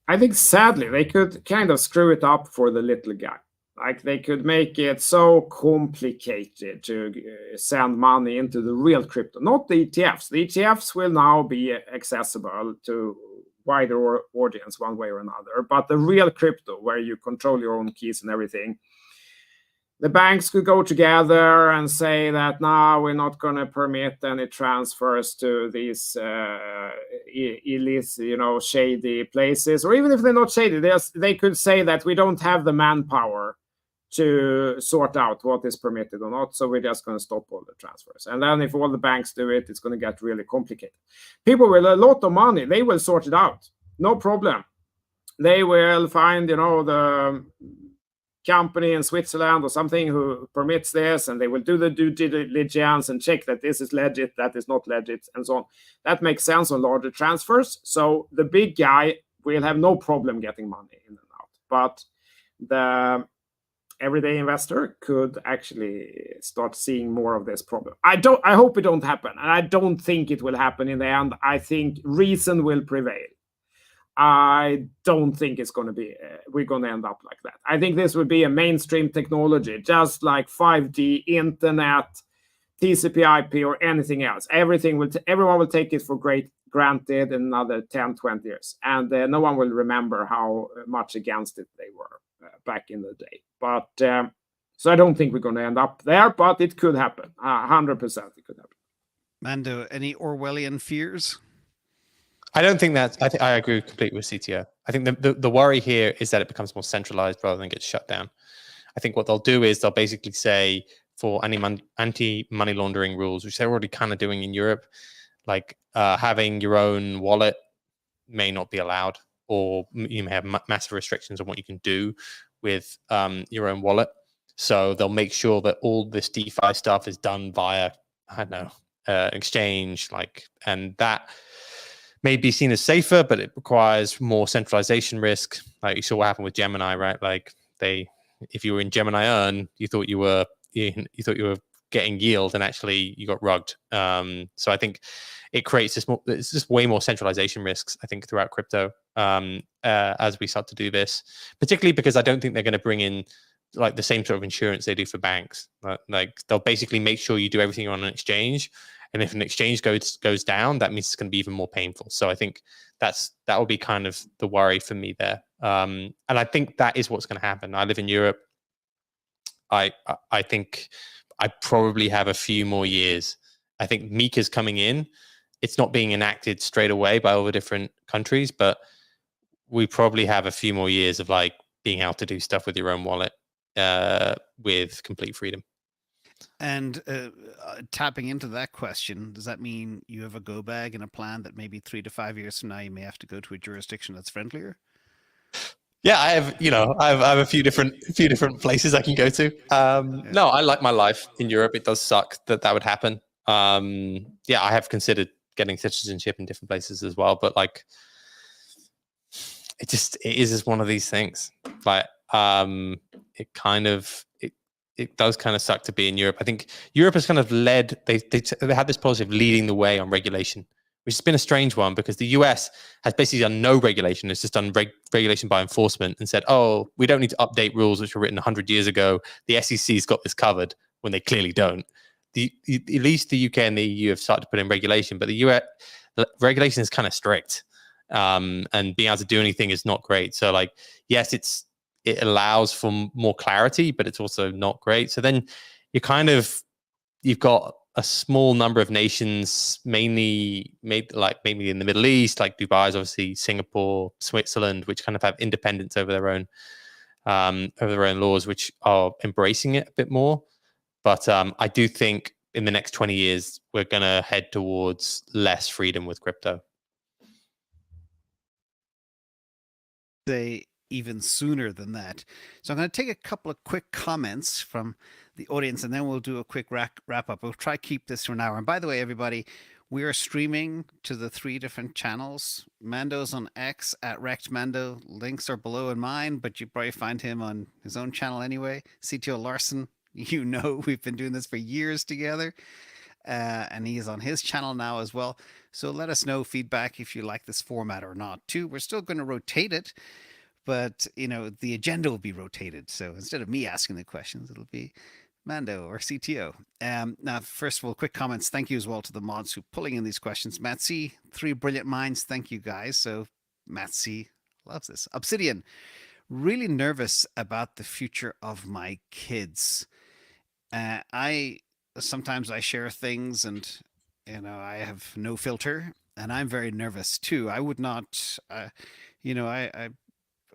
I think sadly they could kind of screw it up for the little guy. Like they could make it so complicated to send money into the real crypto, not the ETFs. The ETFs will now be accessible to wider audience one way or another, but the real crypto, where you control your own keys and everything, the banks could go together and say that now we're not going to permit any transfers to these illicit, shady places. Or even if they're not shady, they could say that we don't have the manpower to sort out what is permitted or not, so we're just going to stop all the transfers. And then if all the banks do it, it's going to get really complicated. People with a lot of money, they will sort it out. No problem. They will find, the company in Switzerland or something who permits this, and they will do the due diligence and check that this is legit, that is not legit, and so on. That makes sense on larger transfers. So the big guy will have no problem getting money in and out. But the everyday investor could actually start seeing more of this problem. I hope it don't happen, and I don't think it will happen in the end. I think reason will prevail. I don't think it's going to be, we're going to end up like that. I think this would be a mainstream technology, just like 5G, internet, TCP IP or anything else. Everyone will take it for granted in another 10, 20 years. And no one will remember how much against it they were back in the day. But so I don't think we're going to end up there, but it could happen. 100% it could happen. Mando, any Orwellian fears? I don't think that. I agree completely with CTO. I think the worry here is that it becomes more centralized rather than gets shut down. I think what they'll do is they'll basically say for anti-money laundering rules, which they're already kind of doing in Europe, like having your own wallet may not be allowed, or you may have massive restrictions on what you can do with your own wallet. So they'll make sure that all this DeFi stuff is done via, I don't know, exchange, and that may be seen as safer, but it requires more centralization risk. Like you saw what happened with Gemini, right? Like if you were in Gemini Earn, you thought you were getting yield, and actually you got rugged. So I think it creates it's just way more centralization risks, I think, throughout crypto as we start to do this, particularly because I don't think they're going to bring in like the same sort of insurance they do for banks. Like they'll basically make sure you do everything on an exchange, and if an exchange goes down, that means it's going to be even more painful. So I think that will be kind of the worry for me there. And I think that is what's going to happen. I live in Europe. I think I probably have a few more years. I think MiCA's coming in. It's not being enacted straight away by all the different countries, but we probably have a few more years of like being able to do stuff with your own wallet with complete freedom. And tapping into that question, does that mean you have a go bag and a plan that maybe 3 to 5 years from now you may have to go to a jurisdiction that's friendlier? Yeah, I have a few different places I can go to. No, I like my life in Europe. It does suck that would happen. Yeah, I have considered getting citizenship in different places as well, but like it is just one of these things. Like it does kind of suck to be in Europe. I think Europe has kind of led. They had this policy of leading the way on regulation, which has been a strange one because the US has basically done no regulation. It's just done regulation by enforcement and said, oh, we don't need to update rules which were written 100 years ago. The SEC's got this covered when they clearly don't. At least the UK and the EU have started to put in regulation, but the US regulation is kind of strict, and being able to do anything is not great. So like, yes, it allows for more clarity, but it's also not great. So then you've got a small number of nations, mainly in the Middle East, like Dubai is obviously, Singapore, Switzerland, which kind of have independence over their own laws, which are embracing it a bit more. But I do think in the next 20 years, we're going to head towards less freedom with crypto. Even sooner than that. So I'm going to take a couple of quick comments from the audience, and then we'll do a quick wrap up. We'll try to keep this to an hour. And by the way, everybody, we are streaming to the 3 different channels. Mando's on X at @RectMando. Links are below in mine, but you probably find him on his own channel anyway. CTO Larson, we've been doing this for years together. And he is on his channel now as well. So let us know feedback if you like this format or not too. We're still going to rotate it, but the agenda will be rotated. So instead of me asking the questions, it'll be Mando or CTO. Now, first of all, quick comments. Thank you as well to the mods who are pulling in these questions. Matt C, 3 brilliant minds. Thank you guys. So Matt C loves this. Obsidian, really nervous about the future of my kids. Sometimes I share things and I have no filter, and I'm very nervous too. I would not, I'm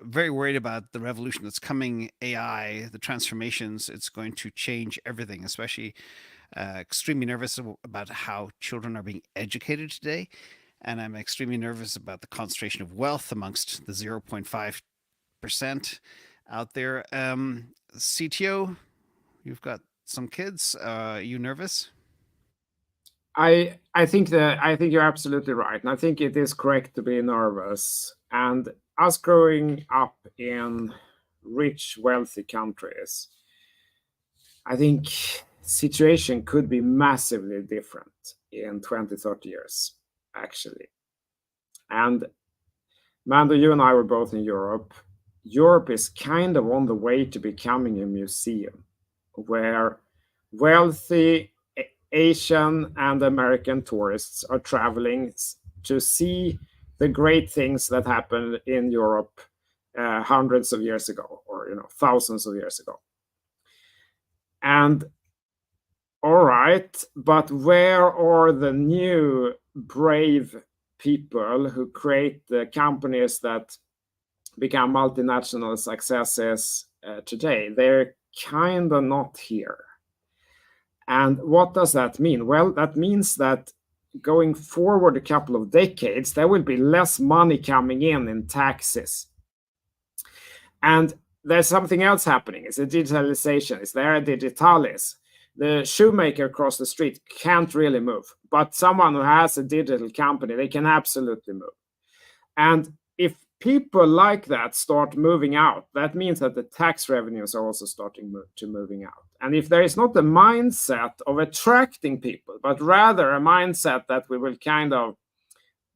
very worried about the revolution that's coming, AI, the transformations. It's going to change everything, especially extremely nervous about how children are being educated today. And I'm extremely nervous about the concentration of wealth amongst the 0.5% out there. CTO, you've got some kids. Are you nervous? I think you're absolutely right, and I think it is correct to be nervous. And us growing up in rich, wealthy countries, I think situation could be massively different in 20, 30 years, actually. And Mando, you and I were both in Europe. Europe is kind of on the way to becoming a museum where wealthy Asian and American tourists are traveling to see the great things that happened in Europe hundreds of years ago, or thousands of years ago. And all right, but where are the new brave people who create the companies that become multinational successes today? They're kind of not here. And what does that mean? Well, that means that going forward a couple of decades, there will be less money coming in taxes. And there's something else happening. It's a digitalization. It's the era digitalis. The shoemaker across the street can't really move, but someone who has a digital company, they can absolutely move. And if people like that start moving out, that means that the tax revenues are also starting to moving out. And if there is not a mindset of attracting people, but rather a mindset that we will kind of,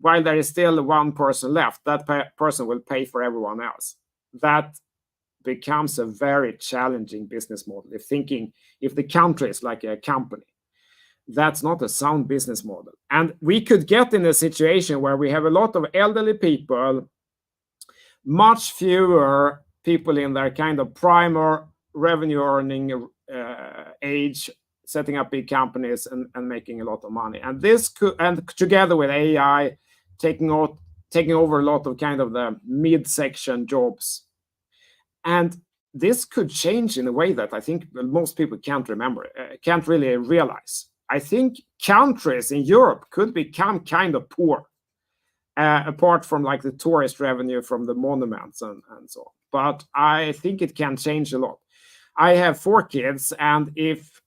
while there is still one person left, that person will pay for everyone else. That becomes a very challenging business model. If the country is like a company, that's not a sound business model. And we could get in a situation where we have a lot of elderly people, much fewer people in their kind of prime or revenue earning age, setting up big companies and making a lot of money. And this could, and together with AI taking over a lot of kind of the midsection jobs. And this could change in a way that I think most people can't really realize. I think countries in Europe could become kind of poor, apart from like the tourist revenue from the monuments and so on. But I think it can change a lot. I have 4 kids, and if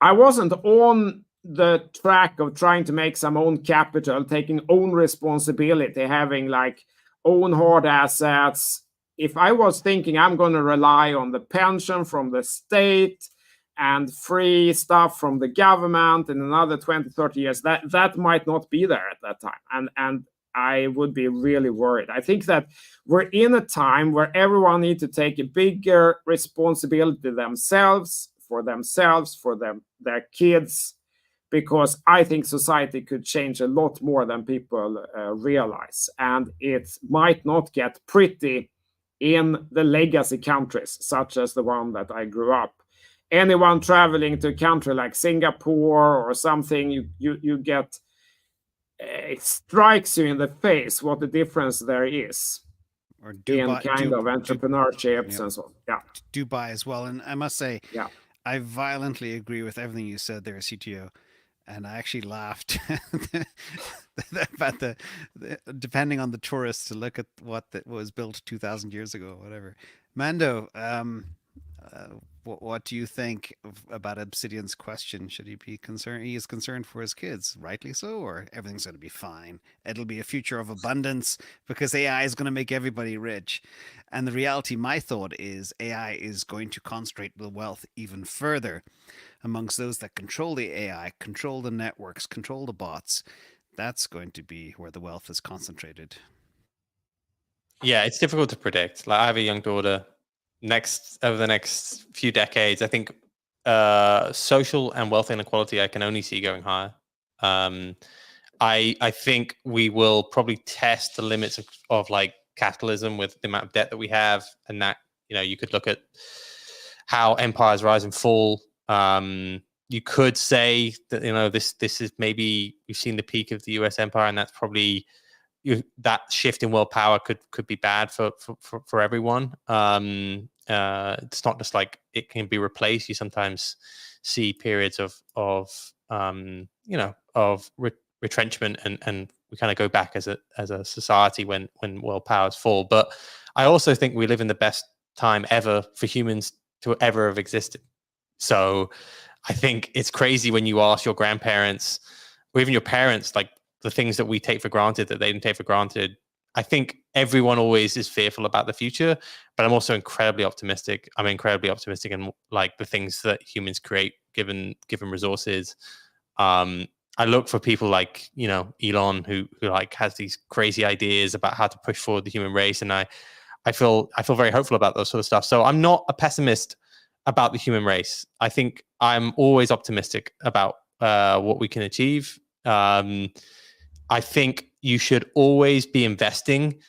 I wasn't on the track of trying to make some own capital, taking own responsibility, having like own hard assets, if I was thinking I'm going to rely on the pension from the state and free stuff from the government in another 20, 30 years, that might not be there at that time. And I would be really worried. I think that we're in a time where everyone needs to take a bigger responsibility for their kids, because I think society could change a lot more than people realize. And it might not get pretty in the legacy countries, such as the one that I grew up. Anyone traveling to a country like Singapore or something, you get, it strikes you in the face what the difference there is. Or Dubai, in kind of entrepreneurships and so on. Yeah. Dubai as well. And I must say, yeah, I violently agree with everything you said there, CTO. And I actually laughed about the depending on the tourists to look at what was built 2,000 years ago, whatever. Mando, what do you think about Obsidian's question? Should he be concerned? He is concerned for his kids, rightly so, or everything's going to be fine. It'll be a future of abundance because AI is going to make everybody rich. And the reality, my thought is AI is going to concentrate the wealth even further amongst those that control the AI, control the networks, control the bots. That's going to be where the wealth is concentrated. Yeah, it's difficult to predict. Like, I have a young daughter. Over the next few decades, I think social and wealth inequality I can only see going higher. I think we will probably test the limits of like capitalism with the amount of debt that we have, and that, you could look at how empires rise and fall. You could say that this is maybe we've seen the peak of the US empire, and that's probably that shift in world power could be bad for everyone. It's not just like it can be replaced. You sometimes see periods of retrenchment, and we kind of go back as a society when world powers fall. But I also think we live in the best time ever for humans to ever have existed. So I think it's crazy when you ask your grandparents or even your parents, like, the things that we take for granted that they didn't take for granted. I think everyone always is fearful about the future, but I'm also incredibly optimistic. I'm incredibly optimistic in like the things that humans create given resources. I look for people like, Elon, who like has these crazy ideas about how to push forward the human race. And I feel very hopeful about those sort of stuff. So I'm not a pessimist about the human race. I think I'm always optimistic about what we can achieve. I think you should always be investing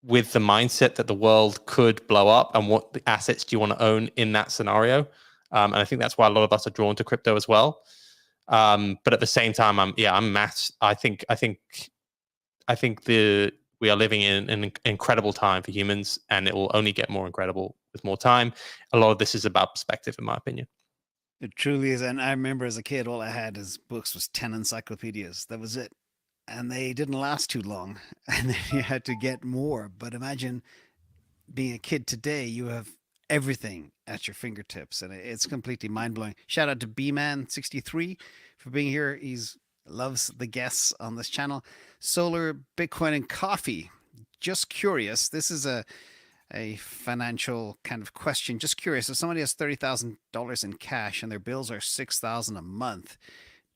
with the mindset that the world could blow up, and what assets do you want to own in that scenario. And I think that's why a lot of us are drawn to crypto as well. But at the same time, I'm maths. I think we are living in an incredible time for humans, and it will only get more incredible with more time. A lot of this is about perspective, in my opinion. It truly is. And I remember as a kid, all I had as books was 10 encyclopedias. That was it. And they didn't last too long. And then you had to get more. But imagine being a kid today, you have everything at your fingertips. And it's completely mind blowing. Shout out to B-Man63 for being here. He's loves the guests on this channel. Solar, Bitcoin, and coffee. Just curious. This is a financial kind of question. Just curious, if somebody has $30,000 in cash and their bills are $6,000 a month,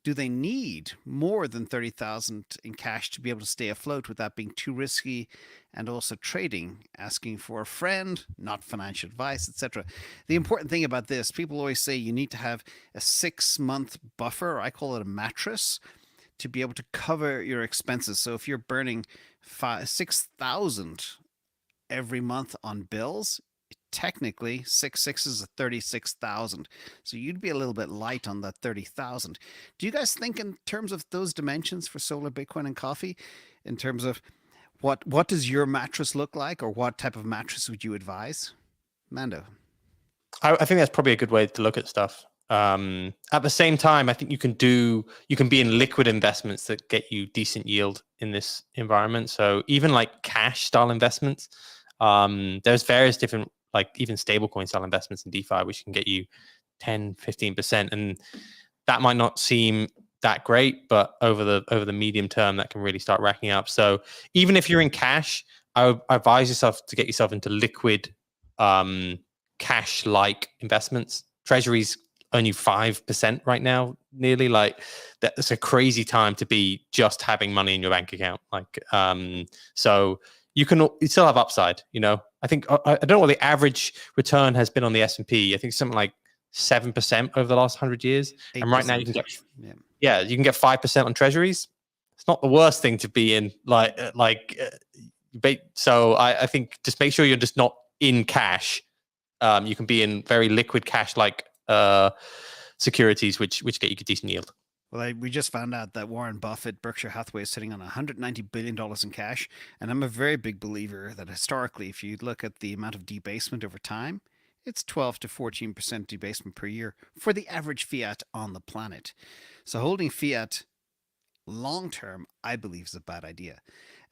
do they need more than $30,000 in cash to be able to stay afloat without being too risky and also trading, asking for a friend, not financial advice, etc.? The important thing about this, people always say you need to have a 6-month buffer. I call it a mattress, to be able to cover your expenses. So if you're burning $6,000 every month on bills, technically 6 is a 36,000. So you'd be a little bit light on that 30,000. Do you guys think in terms of those dimensions for solar, Bitcoin, and coffee, in terms of what does your mattress look like, or what type of mattress would you advise? Mando. I think that's probably a good way to look at stuff. At the same time, I think you can be in liquid investments that get you decent yield in this environment. So even like cash style investments, there's various different, like even stablecoin style investments in DeFi, which can get you 10, 15%. And that might not seem that great, but over the medium term, that can really start racking up. So even if you're in cash, I advise yourself to get yourself into liquid, cash-like investments. Treasuries only 5% right now, nearly. Like that's a crazy time to be just having money in your bank account. Like, so you still have upside, you know. I think I don't know what the average return has been on the S&P. I think something like 7% over the last 100 years. 8%. And right now you can get you can get 5% on treasuries. It's not the worst thing to be in. So I think just make sure you're just not in cash. You can be in very liquid cash like securities, which get you a decent yield. Well, we just found out that Warren Buffett, Berkshire Hathaway, is sitting on $190 billion in cash. And I'm a very big believer that historically, if you look at the amount of debasement over time, it's 12 to 14% debasement per year for the average fiat on the planet. So holding fiat long-term, I believe, is a bad idea.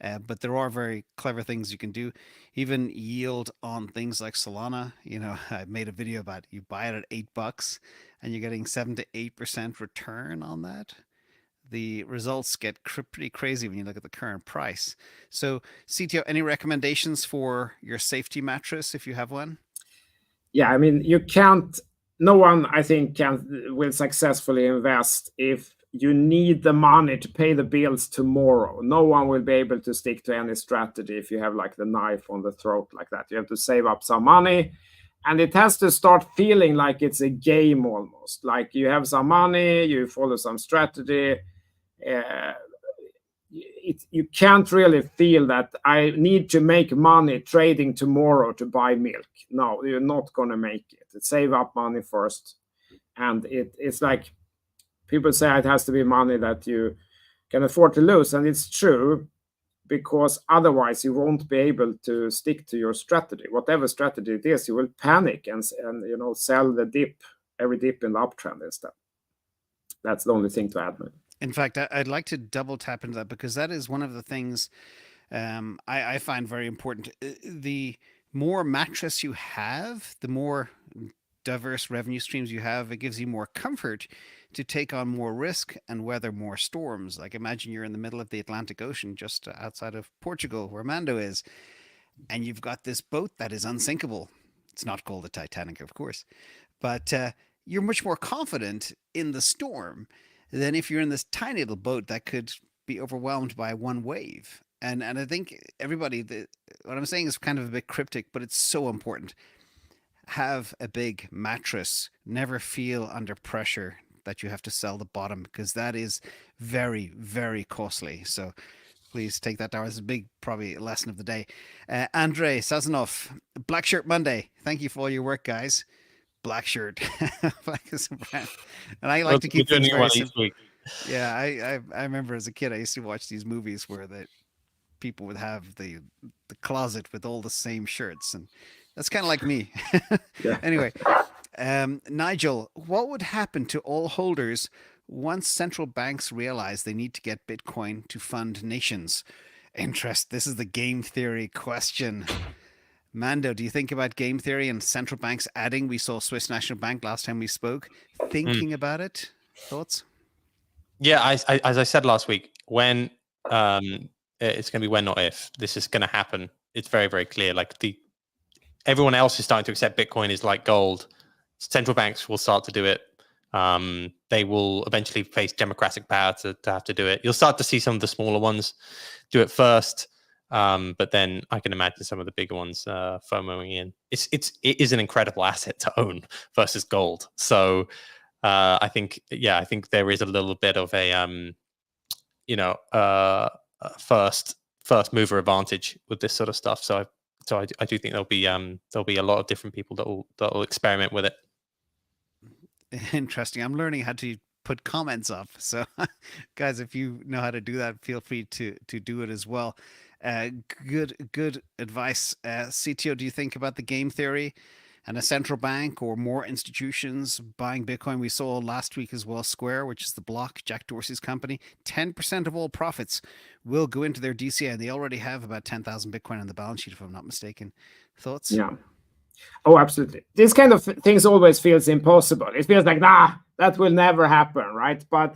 But there are very clever things you can do. Even yield on things like Solana. You know, I made a video about you buy it at $8 and you're getting 7 to 8% return on that. The results get pretty crazy when you look at the current price. So, CTO, any recommendations for your safety mattress if you have one? Yeah, I mean, no one, I think, will successfully invest if you need the money to pay the bills tomorrow. No one will be able to stick to any strategy if you have like the knife on the throat like that. You have to save up some money, and it has to start feeling like it's a game almost. Like you have some money, you follow some strategy. You can't really feel that I need to make money trading tomorrow to buy milk. No, you're not going to make it. Save up money first. And it's like, people say it has to be money that you can afford to lose. And it's true, because otherwise you won't be able to stick to your strategy. Whatever strategy it is, you will panic and sell every dip in the uptrend instead. That's the only thing to add. In fact, I'd like to double tap into that, because that is one of the things I find very important. The more mattress you have, the more diverse revenue streams you have, it gives you more comfort to take on more risk and weather more storms. Like imagine you're in the middle of the Atlantic Ocean, just outside of Portugal, where Mando is, and you've got this boat that is unsinkable. It's not called the Titanic, of course, but you're much more confident in the storm than if you're in this tiny little boat that could be overwhelmed by one wave. And I think everybody, what I'm saying is kind of a bit cryptic, but it's so important. Have a big mattress. Never feel under pressure that you have to sell the bottom, because that is very, very costly. So please take that down as a big, probably lesson of the day. Andrei Sazonov, Black Shirt Monday. Thank you for all your work, guys. Black shirt, black is a brand. And I like to keep things very simple. Yeah, I remember as a kid, I used to watch these movies where the people would have the closet with all the same shirts, and that's kind of like me. Anyway, Nigel, what would happen to all holders once central banks realize they need to get Bitcoin to fund nations? This is the game theory question. Mando, do you think about game theory and central banks adding? We saw Swiss National Bank last time we spoke. Thinking about it? Thoughts? Yeah, as I said last week, when it's going to be when, not if. This is going to happen. It's very, very clear. Like everyone else is starting to accept Bitcoin is like gold. Central banks will start to do it. They will eventually face democratic power to have to do it. You'll start to see some of the smaller ones do it first. But then I can imagine some of the bigger ones FOMOing in. It is an incredible asset to own versus gold. So I think there is a little bit of a first mover advantage with this sort of stuff. So I do think there'll be a lot of different people that will experiment with it. Interesting. I'm learning how to put comments up. So guys, if you know how to do that, feel free to do it as well. Good advice. CTO, do you think about the game theory and a central bank or more institutions buying Bitcoin? We saw last week as well, Square, which is the block, Jack Dorsey's company, 10% of all profits will go into their DCA. They already have about 10,000 Bitcoin on the balance sheet, if I'm not mistaken. Thoughts? Yeah. Oh, absolutely. This kind of things always feels impossible. It feels like, that will never happen, right? But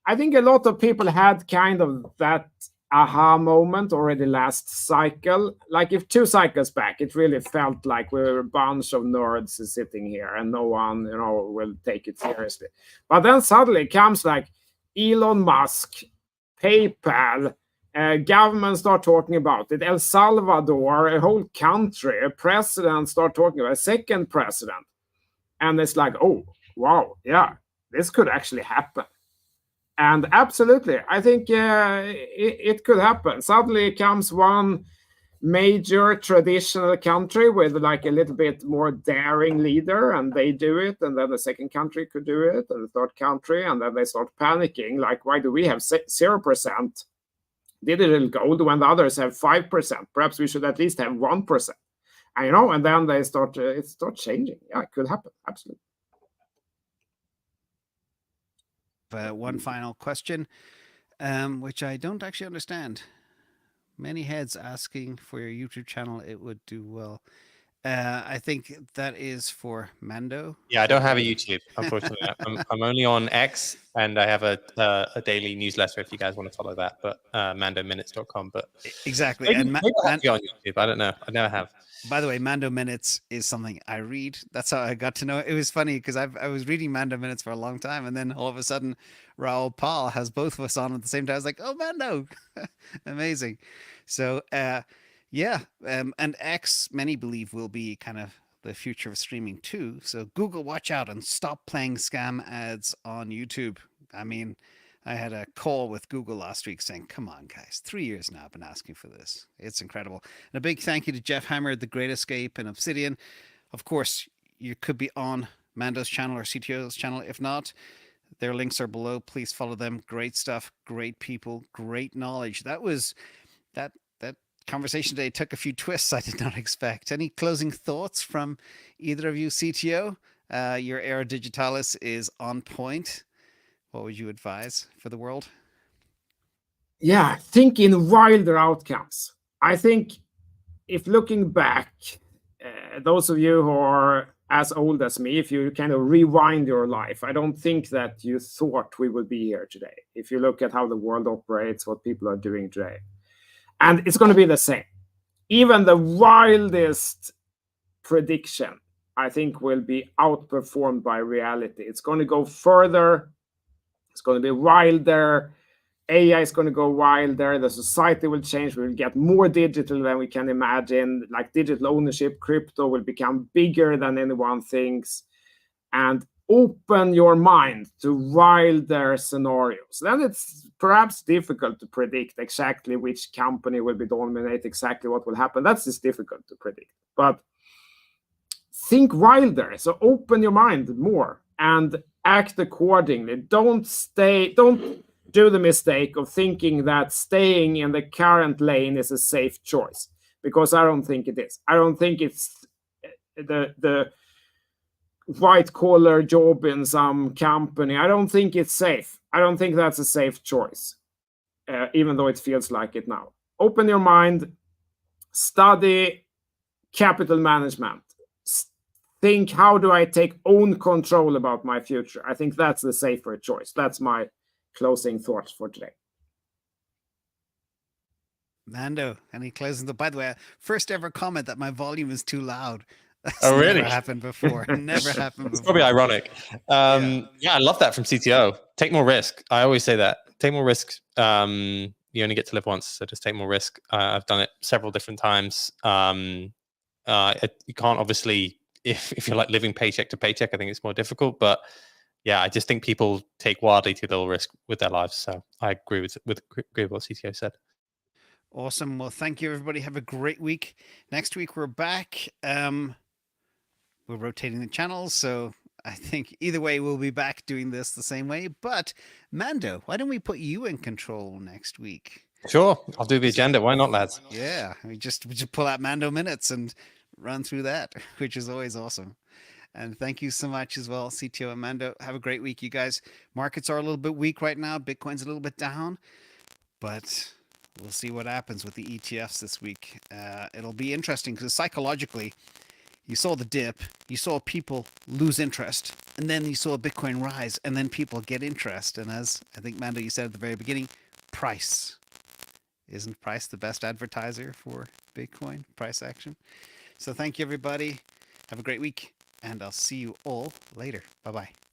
I think a lot of people had kind of that aha moment already last cycle. Like if 2 cycles back, it really felt like we were a bunch of nerds sitting here and no one, will take it seriously. But then suddenly it comes like Elon Musk, PayPal, governments start talking about it. El Salvador, a whole country, a president start talking about a second president. And it's like, oh, wow, yeah, this could actually happen. And absolutely, I think it could happen. Suddenly comes one major traditional country with like a little bit more daring leader, and they do it, and then the second country could do it, and the third country, and then they start panicking, like, why do we have 0% digital gold when the others have 5%? Perhaps we should at least have 1%. And then they start changing. Yeah, it could happen, absolutely. One final question, which I don't actually understand. Many heads asking for your YouTube channel. It would do well. I think that is for Mando. Yeah, I don't have a YouTube, unfortunately. I'm only on X, and I have a daily newsletter if you guys want to follow that, but mandominutes.com. But exactly. Maybe I have to be on YouTube. I don't know. I never have. By the way, Mando Minutes is something I read. That's how I got to know it. It was funny because I was reading Mando Minutes for a long time, and then all of a sudden, Raoul Pal has both of us on at the same time. I was like, oh, Mando. Amazing. So, and X, many believe, will be kind of the future of streaming too. So Google, watch out and stop playing scam ads on YouTube. I mean, I had a call with Google last week saying, come on, guys, 3 years now I've been asking for this. It's incredible. And a big thank you to Jeff Hammer, The Great Escape, and Obsidian. Of course, you could be on Mando's channel or CTO's channel. If not, their links are below. Please follow them. Great stuff, great people, great knowledge. That conversation today took a few twists I did not expect. Any closing thoughts from either of you, CTO? Your Era Digitalis is on point. What would you advise for the world? Yeah, think in wilder outcomes. I think if looking back, those of you who are as old as me, if you kind of rewind your life, I don't think that you thought we would be here today. If you look at how the world operates, what people are doing today. And it's going to be the same. Even the wildest prediction, I think, will be outperformed by reality. It's going to go further. It's going to be wilder. AI is going to go wilder. The society will change. We will get more digital than we can imagine. Like digital ownership, crypto will become bigger than anyone thinks. And open your mind to wilder scenarios. Then it's perhaps difficult to predict exactly which company will be dominant, exactly what will happen. That's just difficult to predict. But think wilder. So open your mind more and act accordingly. Don't do the mistake of thinking that staying in the current lane is a safe choice, because I don't think it is. I don't think it's the white collar job in some company. I don't think it's safe. I don't think that's a safe choice, even though it feels like it now. Open your mind, study capital management. Think, how do I take own control about my future? I think that's the safer choice. That's my closing thoughts for today. Mando, any closing? By the way, first ever comment that my volume is too loud. That's Oh, really? Never happened before. Never happened before. It's probably ironic. Yeah, I love that from CTO. Take more risk. I always say that. Take more risk. You only get to live once, so just take more risk. I've done it several different times. You can't obviously, if you're like living paycheck to paycheck, I think it's more difficult. But yeah, I just think people take wildly too little risk with their lives. So I agree with what CTO said. Awesome. Well, thank you, everybody. Have a great week. Next week we're back. We're rotating the channels, so I think either way we'll be back doing this the same way. But Mando, why don't we put you in control next week? Sure, I'll do the agenda. Why not, lads? Yeah, we just pull out Mando minutes and run through that, which is always awesome. And thank you so much as well, CTO and Mando. Have a great week, you guys. Markets are a little bit weak right now. Bitcoin's a little bit down, but we'll see what happens with the ETFs this week. It'll be interesting because psychologically, you saw the dip, you saw people lose interest, and then you saw Bitcoin rise, and then people get interest. And as I think, Mando, you said at the very beginning, price. Isn't price the best advertiser for Bitcoin? Price action. So thank you, everybody. Have a great week, and I'll see you all later. Bye-bye.